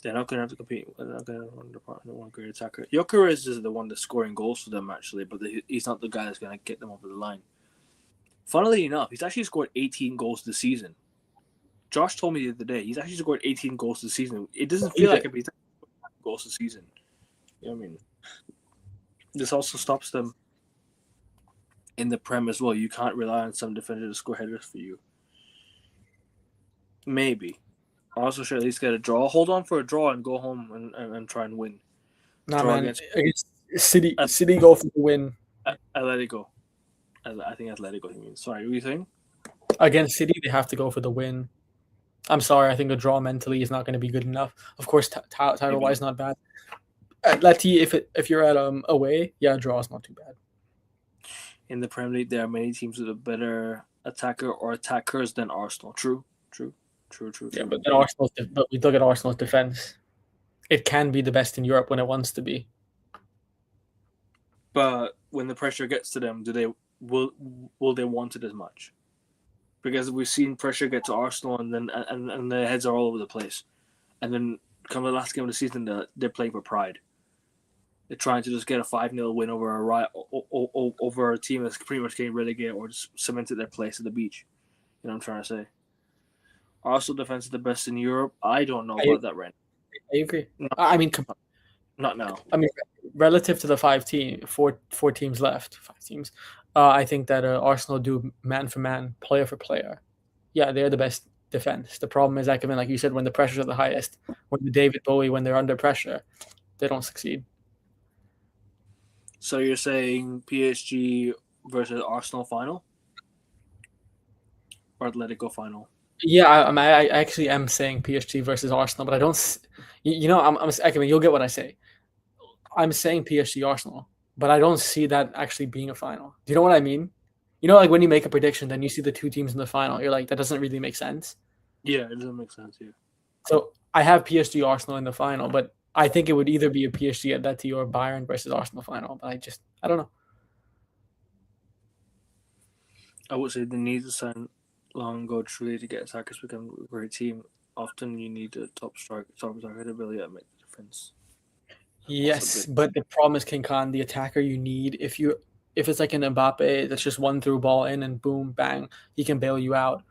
They're not gonna have to compete. They're not gonna have one great attacker. Gyökeres is the one that's scoring goals for them actually, but he's not the guy that's gonna get them over the line. Funnily enough, he's actually scored 18 goals this season. Josh told me the other day he's actually scored 18 goals this season. It doesn't feel like it, but he's scored goals this season. You know what I mean? This also stops them in the Prem as well. You can't rely on some defender to score headers for you. Maybe. Also, should at least get a draw. Hold on for a draw and go home and try and win. Nah, Draw man. against City go for the win. Atletico. I think Atletico. He means. Sorry, what are you saying? Against City, they have to go for the win. I'm sorry. I think a draw mentally is not going to be good enough. Of course, title-wise, not bad. Atleti, if you're at away, yeah, draw is not too bad. In the Premier League, there are many teams with a better attacker or attackers than Arsenal. True. Yeah, but we look at Arsenal's defense. It can be the best in Europe when it wants to be. But when the pressure gets to them, will they want it as much? Because we've seen pressure get to Arsenal, and then and their heads are all over the place, and then come the last game of the season, they're playing for pride. They're trying to just get a 5-0 win over a team that's pretty much getting relegated or just cemented their place at the beach. You know what I'm trying to say? Arsenal defense is the best in Europe. I don't know about that right now. I agree. I mean, not now. I mean, relative to the four teams left, 5 teams, I think that Arsenal do man for man, player for player. Yeah, they're the best defense. The problem is, like you said, when the pressure's at the highest, when the David Bowie, when they're under pressure, they don't succeed. So you're saying PSG versus Arsenal final? Or Atletico final? Yeah, I actually am saying PSG versus Arsenal, but I don't. You'll get what I say. I'm saying PSG Arsenal, but I don't see that actually being a final. Do you know what I mean? You know, like when you make a prediction, then you see the 2 teams in the final. You're like, that doesn't really make sense. Yeah, it doesn't make sense. Yeah. So I have PSG Arsenal in the final, but I think it would either be a PSG Atleti or Bayern versus Arsenal final. But I don't know. I would say they need to sign long ago truly to get attackers to become a great team. Often you need a top attacker to really make the difference. Yes, but the problem is King Khan, the attacker you need. If it's like an Mbappe that's just one through ball in and boom, bang, he can bail you out.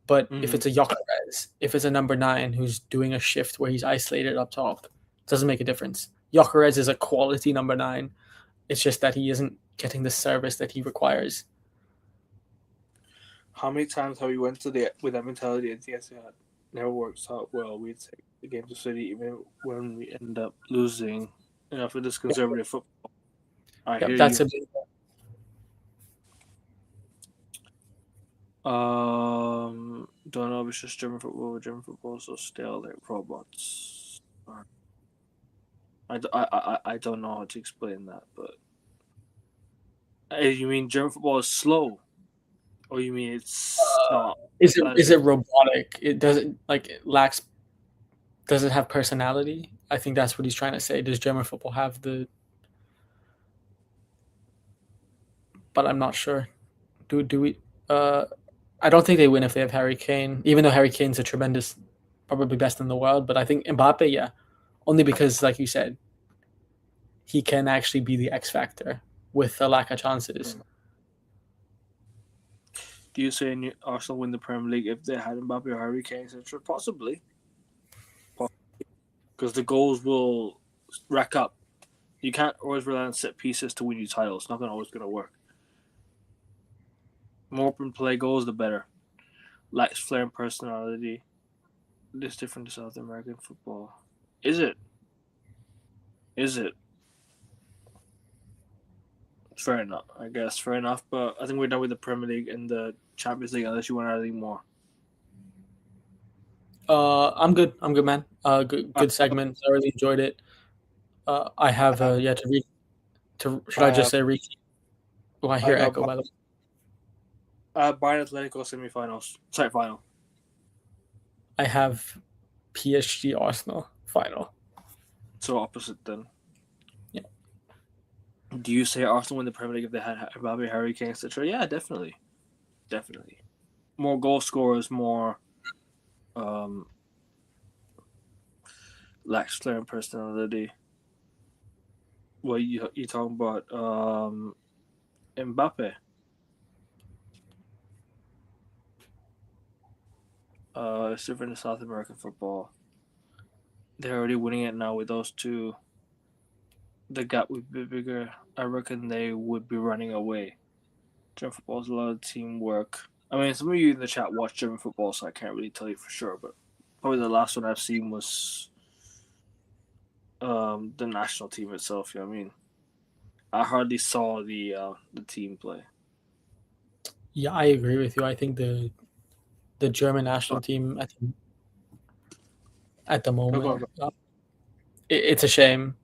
But if it's a Gyökeres, if it's a number 9 who's doing a shift where he's isolated up top, it doesn't make a difference. Gyökeres is a quality number 9. It's just that he isn't getting the service that he requires. How many times have we went with that mentality at Etihad? Never works out well. We take the game to City even when we end up losing. For this conservative football. I hear that's you. Don't know if it's just German football. German football is so stale, like robots. I don't know how to explain that, but you mean German football is slow? Oh, you mean it's not Is as it robotic? It doesn't like it lacks. Does it have personality? I think that's what he's trying to say. Does German football have the? But I'm not sure. Do we? Uh, I don't think they win if they have Harry Kane. Even though Harry Kane's a tremendous, probably best in the world. But I think Mbappe, yeah, only because, like you said, he can actually be the X factor with the lack of chances. Do you say Arsenal win the Premier League if they had Mbappe or Harry Kane? Possibly, because the goals will rack up. You can't always rely on set pieces to win you titles. It's not always going to work. More open play goals, the better. Lacks flair and personality. This different to South American football. Is it? Is it? Fair enough, I guess. Fair enough, but I think we're done with the Premier League and the Champions League unless you want to add anything more. I'm good. I'm good, man. Good segment. I really enjoyed it. I have yeah to read. To should I just say read? Oh, I hear echo by the way. Bayern Atletico semifinals. Sorry, final. I have PSG Arsenal final. So opposite then. Yeah. Do you say Arsenal win the Premier League if they had Mbappe, Harry Kane, etc.? Yeah, definitely. Definitely. More goal scorers, more lacks flair and personality. What you talking about? Mbappe. It's different in South American football. They're already winning it now with those two. The gap would be bigger. I reckon they would be running away. German football is a lot of teamwork. I mean, some of you in the chat watch German football, so I can't really tell you for sure. But probably the last one I've seen was the national team itself. You know what I mean? I hardly saw the team play. Yeah, I agree with you. I think the German national team at the moment, it's a shame.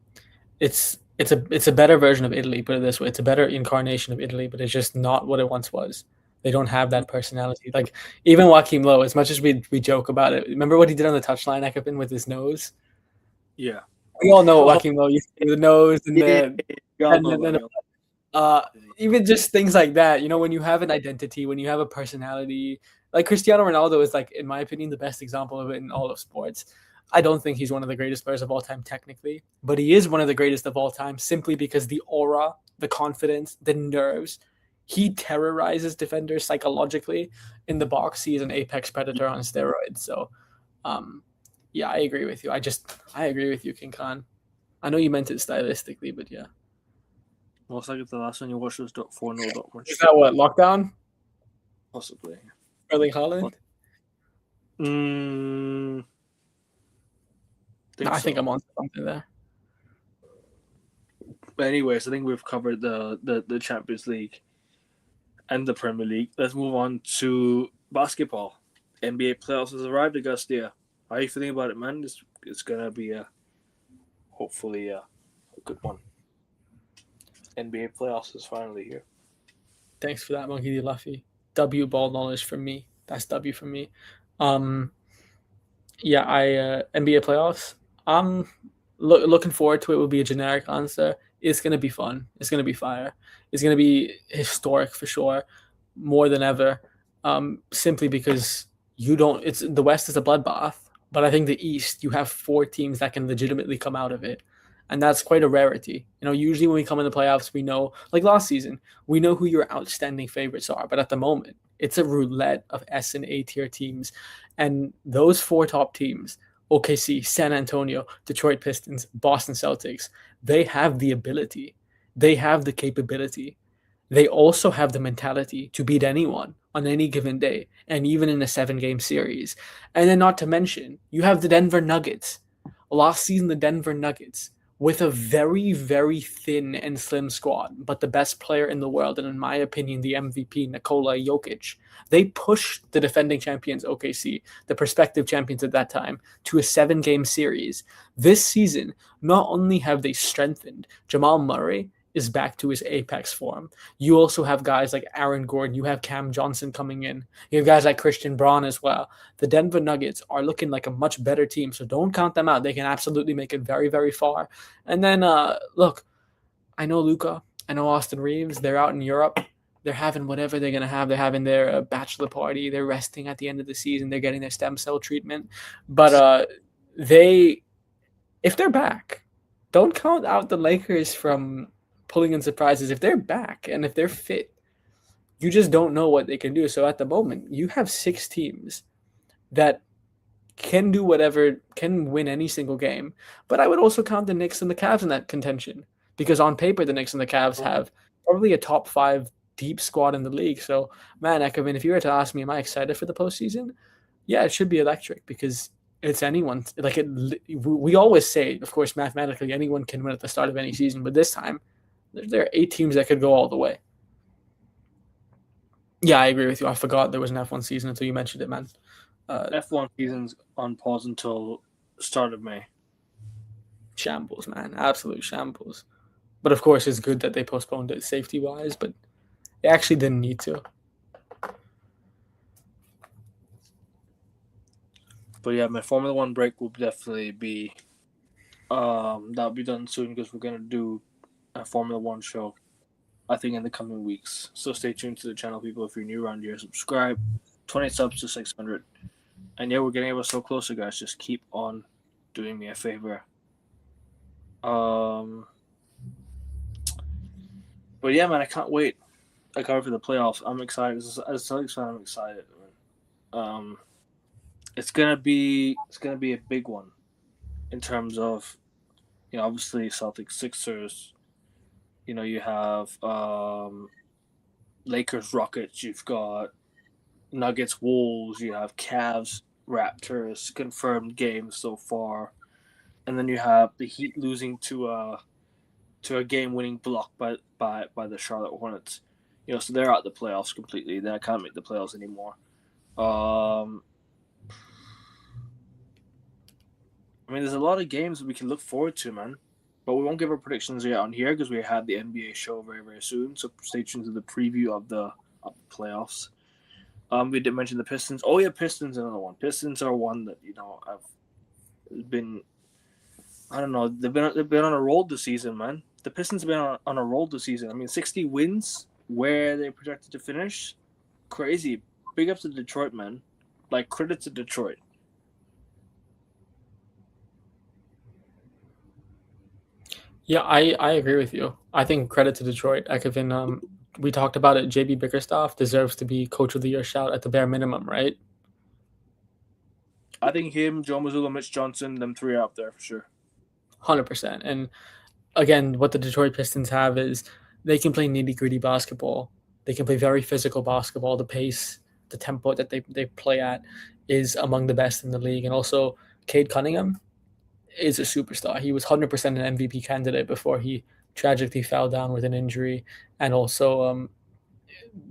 It's a better version of Italy. Put it this way: it's a better incarnation of Italy, but it's just not what it once was. They don't have that personality. Like even Joachim Low, as much as we joke about it, remember what he did on the touchline, Ekapin, with his nose? Yeah, we all know Joachim Low used to do the nose and even just things like that. You know, when you have an identity, when you have a personality, like Cristiano Ronaldo is, like, in my opinion, the best example of it in all of sports. I don't think he's one of the greatest players of all time technically, but he is one of the greatest of all time simply because the aura, the confidence, the nerves. He terrorizes defenders psychologically in the box. He is an apex predator on steroids. So, yeah, I agree with you. I agree with you, King Khan. I know you meant it stylistically, but yeah. Most likely the last one you watched was 4-0 Dortmund. Is that what, lockdown? Possibly. Erling Haaland? I think I'm on something there. But anyways, I think we've covered the Champions League and the Premier League. Let's move on to basketball. NBA playoffs has arrived, Augustia. How are you feeling about it, man? It's gonna be hopefully a good one. NBA playoffs is finally here. Thanks for that, Monkey D. Luffy. W ball knowledge from me. That's W for me. Yeah, NBA playoffs. I'm looking forward to it. Would be a generic answer. It's gonna be fun. It's gonna be fire. It's gonna be historic for sure, more than ever. Simply because it's the West is a bloodbath, but I think the East, you have 4 teams that can legitimately come out of it. And that's quite a rarity. You know, usually when we come in the playoffs, we know, like last season, we know who your outstanding favorites are. But at the moment, it's a roulette of S and A tier teams. And those 4 top teams, OKC, San Antonio, Detroit Pistons, Boston Celtics, they have the ability. They have the capability. They also have the mentality to beat anyone on any given day, and even in a 7-game series. And then not to mention, you have the Denver Nuggets. Last season, the Denver Nuggets, with a very, very thin and slim squad, but the best player in the world, and in my opinion, the MVP, Nikola Jokic, they pushed the defending champions, OKC, the prospective champions at that time, to a 7-game series. This season, not only have they strengthened, Jamal Murray is back to his apex form. You also have guys like Aaron Gordon. You have Cam Johnson coming in. You have guys like Christian Braun as well. The Denver Nuggets are looking like a much better team, so don't count them out. They can absolutely make it very, very far. And then, look, I know Luca. I know Austin Reeves. They're out in Europe. They're having whatever they're going to have. They're having their bachelor party. They're resting at the end of the season. They're getting their stem cell treatment. But they, if they're back, don't count out the Lakers from pulling in surprises. If they're back and if they're fit, you just don't know what they can do. So at the moment, you have 6 teams that can do whatever, can win any single game. But I would also count the Knicks and the Cavs in that contention because on paper, the Knicks and the Cavs have probably a top 5 deep squad in the league. So, man, Ekman, if you were to ask me, am I excited for the postseason? Yeah, it should be electric because it's anyone. Like we always say, of course, mathematically, anyone can win at the start of any season. But this time, there are 8 teams that could go all the way. Yeah, I agree with you. I forgot there was an F1 season until you mentioned it, man. F1 season's on pause until start of May. Shambles, man. Absolute shambles. But of course, it's good that they postponed it safety-wise, but they actually didn't need to. But yeah, my Formula One break will definitely be that'll be done soon because we're gonna do a Formula One show, I think, in the coming weeks. So stay tuned to the channel, people. If you're new around here, subscribe. 20 subs to 600. And yeah, we're getting ever so closer, guys. Just keep on doing me a favor. But yeah, man, I can't wait. I can't wait for the playoffs. I'm excited. As a Celtics fan, I'm excited. It's gonna be a big one in terms of, obviously Celtics, Sixers. You have Lakers, Rockets. You've got Nuggets, Wolves. You have Cavs, Raptors. Confirmed games so far, and then you have the Heat losing to a game-winning block by the Charlotte Hornets. So they're out the playoffs completely. They can't make the playoffs anymore. There's a lot of games we can look forward to, man. But we won't give our predictions yet on here because we have the NBA show very, very soon. So stay tuned to the preview of the playoffs. We did mention the Pistons. Oh yeah, Pistons, another one. Pistons are one that have been. I don't know. They've been on a roll this season, man. The Pistons have been on a roll this season. 60 wins. Where they projected to finish, crazy. Big up to Detroit, man. Like, credit to Detroit. Yeah, I agree with you. I think credit to Detroit. Ekman, we talked about it. JB Bickerstaff deserves to be Coach of the Year shout at the bare minimum, right? I think him, Joe Mazzulla, Mitch Johnson, them 3 are up there for sure. 100%. And again, what the Detroit Pistons have is they can play nitty-gritty basketball. They can play very physical basketball. The pace, the tempo that they play at is among the best in the league. And also, Cade Cunningham is a superstar. He was 100% an MVP candidate before he tragically fell down with an injury. And also,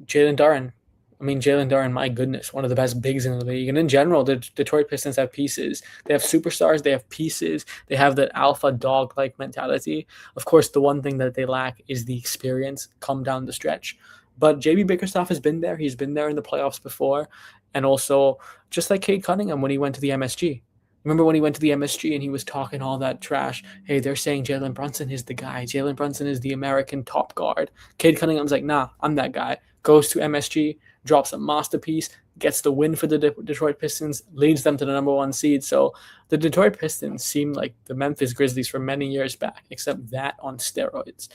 Jalen Duren. Jalen Duren, my goodness, one of the best bigs in the league. And in general, the Detroit Pistons have pieces. They have superstars. They have pieces. They have that alpha dog-like mentality. Of course, the one thing that they lack is the experience come down the stretch. But JB Bickerstaff has been there. He's been there in the playoffs before. And also, just like Cade Cunningham when he went to the MSG. Remember when he went to the MSG and he was talking all that trash? Hey, they're saying Jalen Brunson is the guy. Jalen Brunson is the American top guard. Cade Cunningham's like, nah, I'm that guy. Goes to MSG, drops a masterpiece, gets the win for the Detroit Pistons, leads them to the number 1 seed. So the Detroit Pistons seem like the Memphis Grizzlies from many years back, except that on steroids.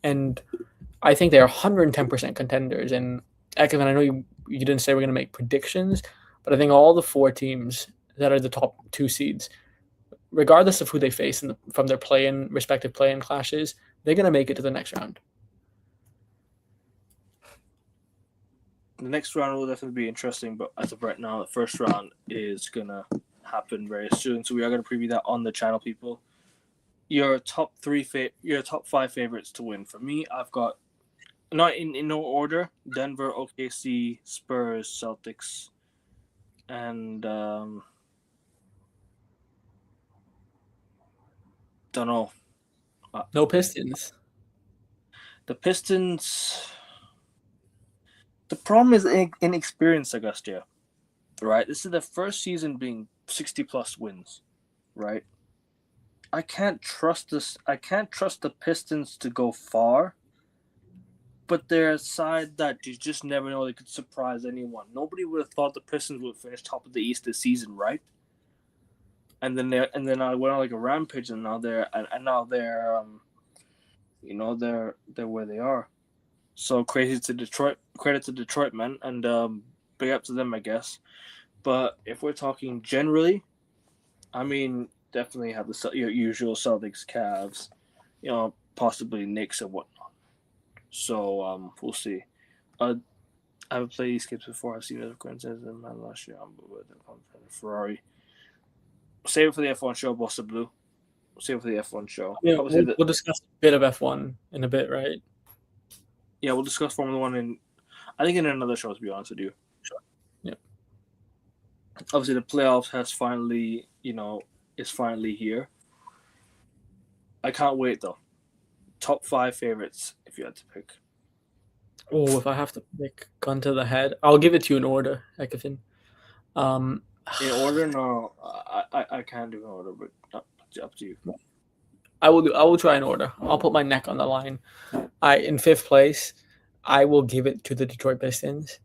And I think they're 110% contenders. And Ekman, I know you didn't say we're going to make predictions, but I think all the 4 teams that are the top 2 seeds, regardless of who they face from their respective play-in clashes, they're going to make it to the next round. The next round will definitely be interesting, but as of right now, the first round is going to happen very soon. So we are going to preview that on the channel, people. Your top 5 favorites to win. For me, I've got, not in no order, Denver, OKC, Spurs, Celtics, and don't know. No Pistons. The Pistons. The problem is inexperience, Augustia. Right. This is their first season being 60+ wins. Right. I can't trust this. I can't trust the Pistons to go far. But they're a side that you just never know. They could surprise anyone. Nobody would have thought the Pistons would finish top of the East this season, right? And then I went on like a rampage, and now they're they're where they are. So credit to Detroit, man, and big up to them, I guess. But if we're talking generally, I mean, definitely have your usual Celtics, Cavs, possibly Knicks and whatnot. So we'll see. I haven't played these games before. I've seen it coincidence in my last year. I'm with Ferrari. Save it for the F1 show, Bossa Blue. Save it for the F1 show. Yeah, we'll discuss a bit of F1 in a bit, right? Yeah, we'll discuss Formula 1 in another show, to be honest with you. Sure. Yeah. Obviously, the playoffs is finally here. I can't wait, though. Top 5 favorites, if you had to pick. Oh, if I have to pick gun to the head, I'll give it to you in order, Ekafin. In order? No, I can't do an order, but up to you. I will try in order. I'll put my neck on the line. In 5th place, I will give it to the Detroit Pistons.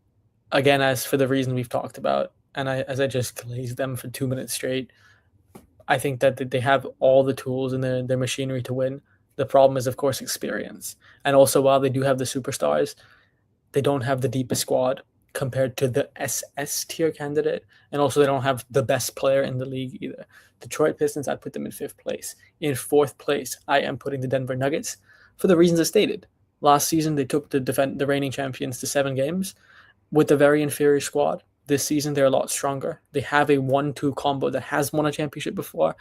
Again, as for the reason we've talked about, and as I just glazed them for 2 minutes straight, I think that they have all the tools in their machinery to win. The problem is, of course, experience. And also, while they do have the superstars, they don't have the deepest squad compared to the SS tier candidate. And also, they don't have the best player in the league either. Detroit Pistons, I'd put them in 5th place. In 4th place, I am putting the Denver Nuggets for the reasons I stated. Last season, they took the reigning champions to 7 games with a very inferior squad. This season, they're a lot stronger. They have a 1-2 combo that has won a championship before.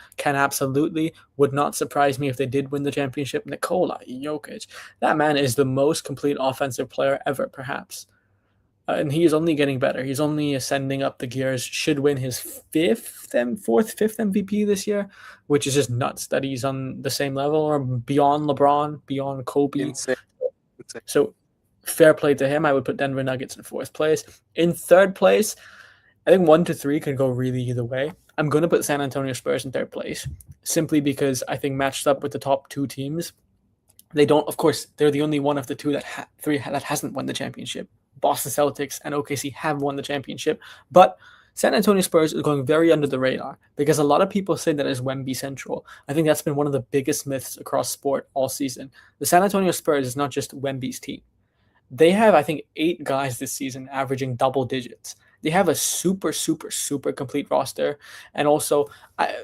Would not surprise me if they did win the championship. Nikola Jokic. That man is the most complete offensive player ever, perhaps. And he is only getting better. He's only ascending up the gears. Should win his 5th MVP this year, which is just nuts that he's on the same level or beyond LeBron, beyond Kobe. Insane. So fair play to him. I would put Denver Nuggets in 4th place. In 3rd place, I think 1 to 3 could go really either way. I'm going to put San Antonio Spurs in 3rd place, simply because I think matched up with the top 2 teams, they don't. Of course, they're the only one of the 2 that hasn't won the championship. Boston Celtics and OKC have won the championship, but San Antonio Spurs is going very under the radar because a lot of people say that is Wemby central. I think that's been one of the biggest myths across sport all season. The San Antonio Spurs is not just Wemby's team. They have, I think, 8 guys this season averaging double digits. They have a super, super, super complete roster. And also,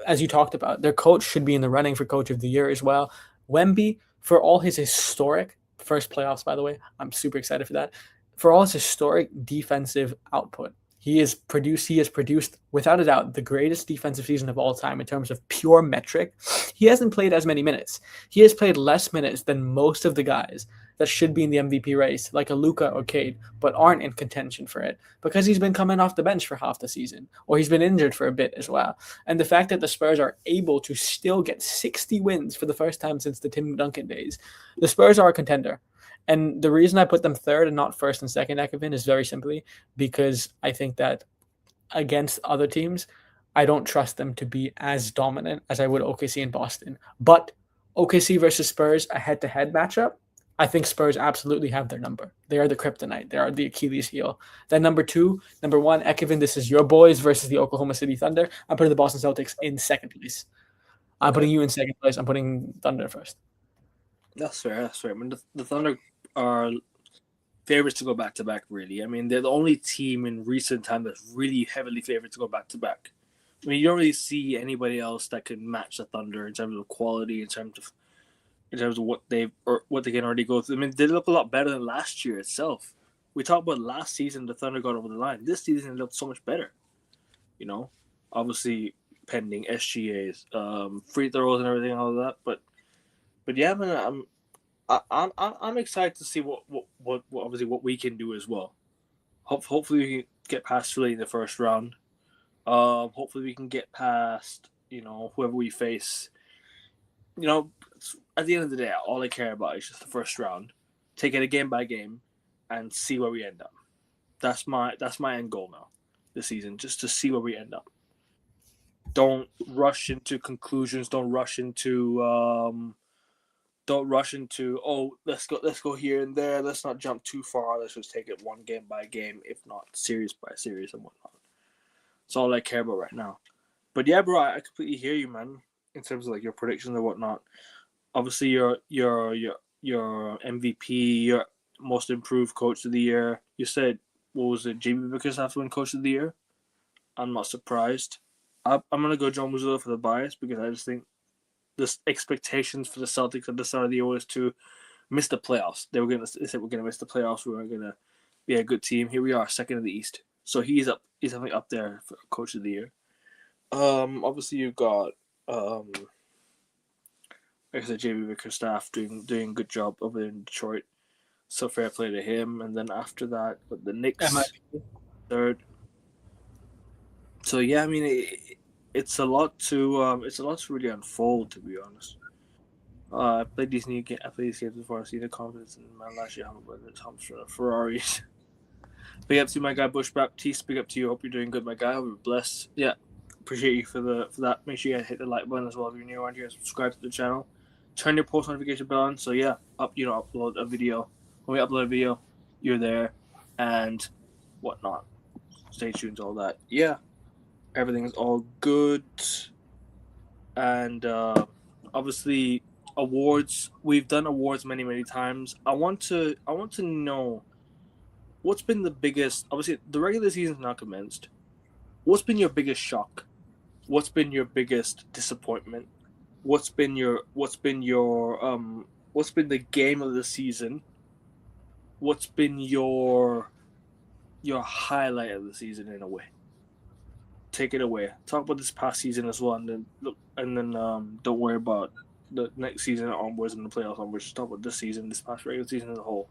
as you talked about, their coach should be in the running for Coach of the Year as well. Wemby, for all his historic first playoffs, by the way, I'm super excited for that. For all his historic defensive output, he has produced, without a doubt, the greatest defensive season of all time in terms of pure metric. He hasn't played as many minutes. He has played less minutes than most of the guys that should be in the MVP race, like a Luka or Cade, but aren't in contention for it because he's been coming off the bench for half the season, or he's been injured for a bit as well. And the fact that the Spurs are able to still get 60 wins for the first time since the Tim Duncan days, the Spurs are a contender. And the reason I put them 3rd and not 1st and 2nd, Ekavin, is very simply because I think that against other teams, I don't trust them to be as dominant as I would OKC and Boston. But OKC versus Spurs, a head-to-head matchup, I think Spurs absolutely have their number. They are the kryptonite. They are the Achilles heel. Then number 1, Ekavin, this is your boys versus the Oklahoma City Thunder. I'm putting the Boston Celtics in 2nd place. I'm putting you in 2nd place. I'm putting Thunder 1st. That's fair. I mean, the Thunder are favorites to go back-to-back, really. I mean, they're the only team in recent time that's really heavily favored to go back-to-back. I mean, you don't really see anybody else that can match the Thunder in terms of quality, in terms of what they can already go through. I mean, they look a lot better than last year itself. We talked about last season, the Thunder got over the line. This season, it looked so much better. Obviously pending SGAs, free throws and everything, all of that. But yeah, man, I'm excited to see what obviously what we can do as well. Hopefully we can get past Philly in the first round. Hopefully we can get past whoever we face. At the end of the day, all I care about is just the first round take it a game by game, and see where we end up. That's my end goal now this season, just to see where we end up. Don't rush into conclusions. Don't rush into let's go here and there. Let's not jump too far. Let's just take it one game by game, if not series by series and whatnot. That's all I care about right now. But yeah, bro, I completely hear you, man. In terms of like your predictions and whatnot. Obviously, your MVP, your most improved coach of the year. You said, what was it? JB Bickerstaff win coach of the year. I'm not surprised. I'm gonna go John Mazzulla for the bias because I just think the expectations for the Celtics at the start of the year was to miss the playoffs. They said we're gonna miss the playoffs. We weren't gonna be a good team. Here we are, second in the East. So he's definitely up there for coach of the year. Obviously you've got like I said, JB Bickerstaff doing a good job over in Detroit. So fair play to him. And then after that, the Knicks third. So yeah, I mean it's a lot to really unfold, to be honest. I played these games before. I see the confidence in man last year. I'm Ferraris. Big up to my guy Bush Baptiste. Big up to you. Hope you're doing good, my guy. Hope you're blessed. Yeah, appreciate you for that. Make sure you hit the like button as well if you're new around here. Subscribe to the channel. Turn your post notification bell on. So yeah, upload a video. When we upload a video, you're there, and whatnot. Stay tuned to all that. Yeah, everything's all good, and obviously awards. We've done awards many times. I want to know what's been the biggest. Obviously, the regular season's now commenced. What's been your biggest shock? What's been your biggest disappointment? What's been the game of the season? What's been your highlight of the season in a way? Take it away. Talk about this past season as well, and then don't worry about the next season onwards and the playoffs onwards. Just talk about this season, this past regular season as a whole.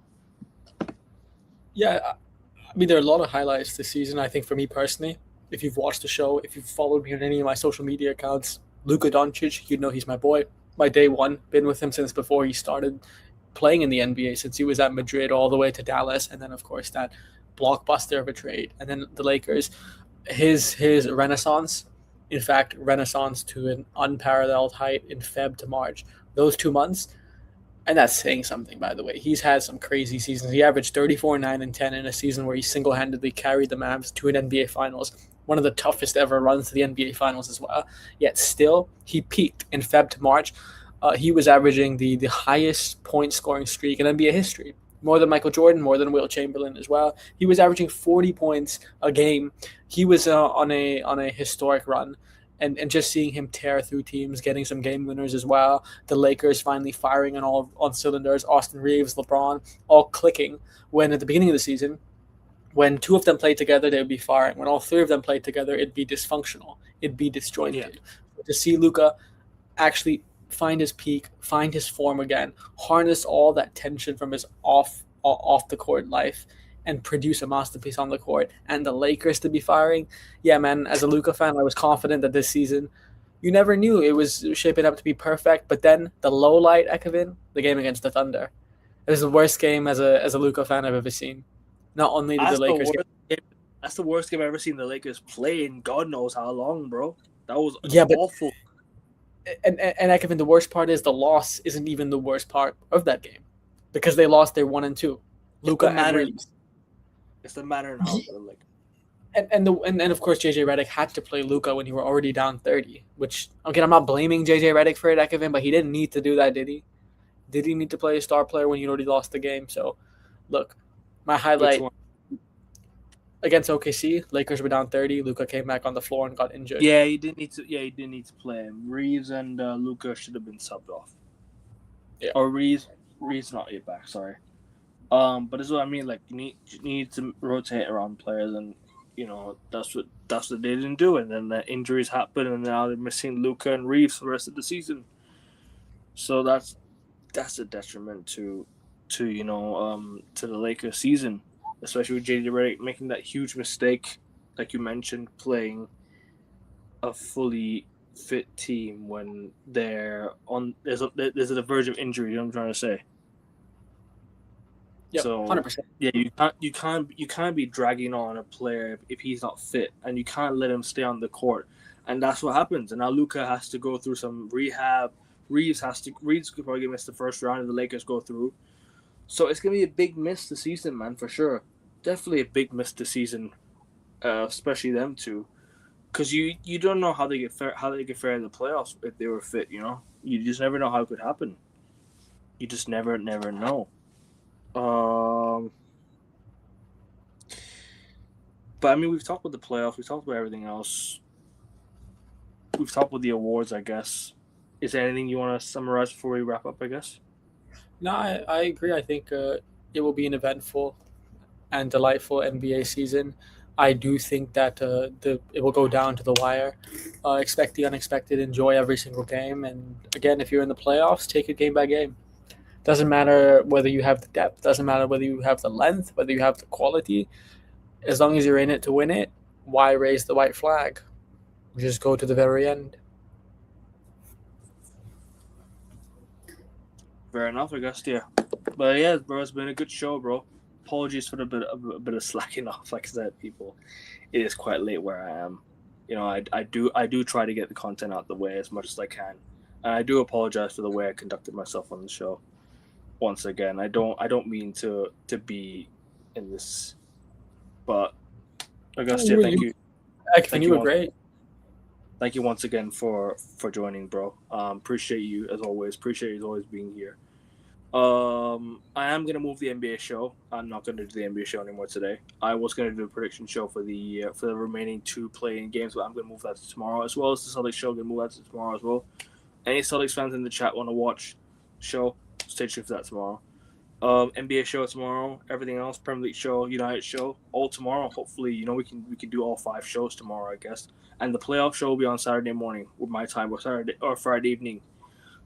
Yeah, I mean, there are a lot of highlights this season. I think for me personally, if you've watched the show, if you've followed me on any of my social media accounts, Luka Doncic, you know he's my boy. My day one, been with him since before he started playing in the NBA, since he was at Madrid all the way to Dallas, and then of course that blockbuster of a trade, and then the Lakers. His renaissance, in fact, renaissance to an unparalleled height in Feb to March. Those 2 months, and that's saying something, by the way. He's had some crazy seasons. He averaged 34, 9, and 10 in a season where he single-handedly carried the Mavs to an NBA Finals, one of the toughest ever runs to the NBA Finals as well. Yet still, he peaked in Feb to March. He was averaging the highest point-scoring streak in NBA history, more than Michael Jordan, more than Will Chamberlain as well. He was averaging 40 points a game. He was on a historic run. And just seeing him tear through teams, getting some game winners as well. The Lakers finally firing on cylinders. Austin Reeves, LeBron, all clicking. When at the beginning of the season, when two of them played together, they would be firing. When all three of them played together, it'd be dysfunctional. It'd be disjointed. Yeah. To see Luka actually find his peak, find his form again, harness all that tension from his off the court life, and produce a masterpiece on the court, and the Lakers to be firing. Yeah, man, as a Luka fan, I was confident that this season, you never knew it was shaping up to be perfect, but then the low light, Ekavin, the game against the Thunder. It was the worst game as a Luka fan I've ever seen. Not only did the Lakers that's the worst game I've ever seen the Lakers play in God knows how long, bro. That was awful. And Ekavin, the worst part is the loss isn't even the worst part of that game, because they lost their 1 and 2. Luka and Reeves. It's the matter in how like, and of course JJ Redick had to play Luka when you were already down 30. Which, again, I'm not blaming JJ Redick for it, Ekavin, but he didn't need to do that, did he? Did he need to play a star player when you already lost the game? So, look, my highlight against OKC, Lakers were down 30. Luka came back on the floor and got injured. Yeah, he didn't need to play him. Reeves and Luka should have been subbed off. Yeah. Or Reeves not yet back. Sorry. But this is what I mean. Like, you need to rotate around players, and that's what they didn't do. And then the injuries happen, and now they're missing Luka and Reeves for the rest of the season. So that's a detriment to the Lakers season, especially with JJ Redick making that huge mistake, like you mentioned, playing a fully fit team when they're on. There's a verge of injury. You know what I'm trying to say. Yep, So 100%. yeah, you can't be dragging on a player if he's not fit, and you can't let him stay on the court, and that's what happens. And now Luka has to go through some rehab. Reeves could probably miss the first round if the Lakers go through. So it's gonna be a big miss this season, man, for sure. Definitely a big miss this season, especially them two, because you don't know how they get fair in the playoffs if they were fit. You just never know how it could happen. You just never know. Um, but I mean, we've talked about the playoffs. We've talked about everything else. We've talked about the awards, I guess. Is there anything you want to summarize before we wrap up? I guess. No, I agree. I think it will be an eventful and delightful NBA season. I do think that it will go down to the wire. Expect the unexpected. Enjoy every single game. And again, if you're in the playoffs, take it game by game. Doesn't matter whether you have the depth. Doesn't matter whether you have the length. Whether you have the quality. As long as you're in it to win it, why raise the white flag? Just go to the very end. Fair enough, I guess. Yeah. But yeah, bro, it's been a good show, bro. Apologies for a bit of slacking off. Like I said, people, it is quite late where I am. I do try to get the content out the way as much as I can, and I do apologize for the way I conducted myself on the show. Once again, I don't mean to be in this, but Augustia, Ekman, thank you you were once, great. thank you once again for joining, bro. Appreciate you as always. Appreciate you as always being here. I am gonna move the NBA show. I'm not gonna do the NBA show anymore today. I was gonna do a prediction show for the remaining two playing games, but I'm gonna move that to tomorrow, as well as the Celtics show. I'm gonna move that to tomorrow as well. Any Celtics fans in the chat want to watch the show? Stay tuned for that tomorrow. NBA show tomorrow. Everything else, Premier League show, United show, all tomorrow. Hopefully, we can do all 5 shows tomorrow, I guess. And the playoff show will be on Saturday morning with my time, or Saturday or Friday evening.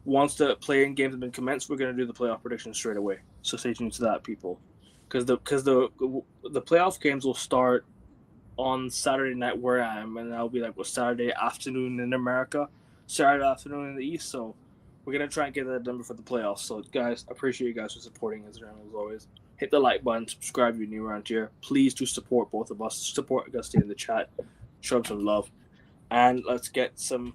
Once the playing games have been commenced, we're gonna do the playoff predictions straight away. So stay tuned to that, people, because the playoff games will start on Saturday night where I am, and that'll be like Saturday afternoon in America, Saturday afternoon in the East. So we're gonna try and get that done before the playoffs. So guys, I appreciate you guys for supporting Instagram as always. Hit the like button, subscribe if you're new around here. Please do support both of us. Support Augusta in the chat. Show them some love, and let's get some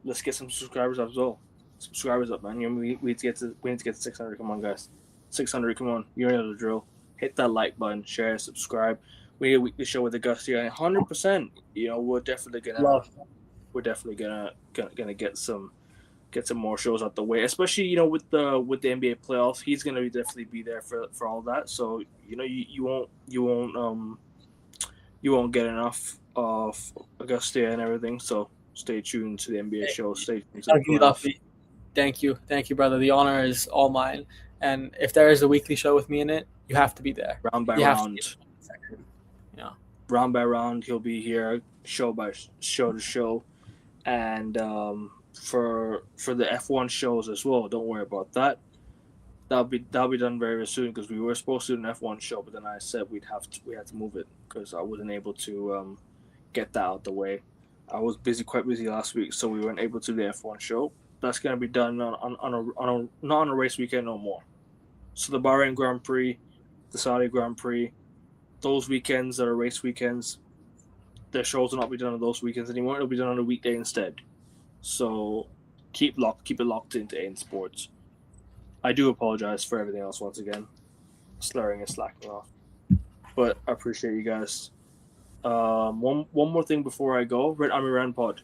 subscribers up as well. Subscribers up, man. We need to get to 600. Come on, guys. 600. Come on. You know the drill. Hit that like button, share, subscribe. We need a weekly show with Augusta, and 100%. We're definitely gonna Love. we're definitely gonna get some more shows out the way, especially with the NBA playoffs. He's gonna definitely be there for all that. So you won't get enough of Augusta and everything. So stay tuned to the NBA show. Stay tuned to the playoffs. Thank you, brother. The honor is all mine. And if there is a weekly show with me in it, you have to be there. Round by You have to be round, in the section. Yeah. round by round, he'll be here, show by show to show, and for the F1 shows as well. Don't worry about that. That'll be done very, very soon, because we were supposed to do an F1 show, but then I said we had to move it because I wasn't able to get that out the way. I was quite busy last week, so we weren't able to do the F1 show. That's gonna be done not on a race weekend no more. So the Bahrain Grand Prix, the Saudi Grand Prix, those weekends that are race weekends, the shows will not be done on those weekends anymore. It'll be done on a weekday instead. So keep it locked into AIN Sports. I do apologize for everything else once again, slurring and slacking off, but I appreciate you guys. One more thing before I go. Red Army Run Pod.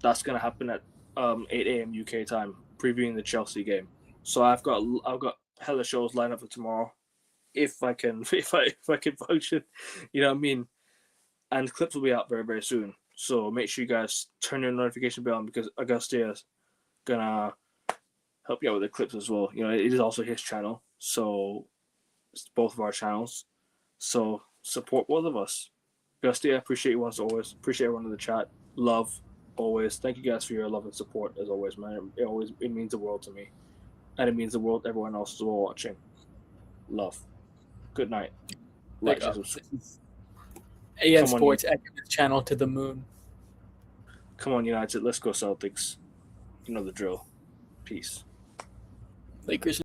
That's gonna happen at 8 a.m. UK time, previewing the Chelsea game. So I've got hella shows lined up for tomorrow, if I can if I can function, you know what I mean. And clips will be out very, very soon. So make sure you guys turn your notification bell on, because Augusta is gonna help you out with the clips as well. It is also his channel, so it's both of our channels. So support both of us. Augusta, I appreciate you once always. Appreciate everyone in the chat. Love always. Thank you guys for your love and support as always, man. It means the world to me, and it means the world to everyone else as well watching. Love. Good night. Like and subscribe. AN Sports channel to the moon. Come on, United. Let's go Celtics. You know the drill. Peace. Lakers.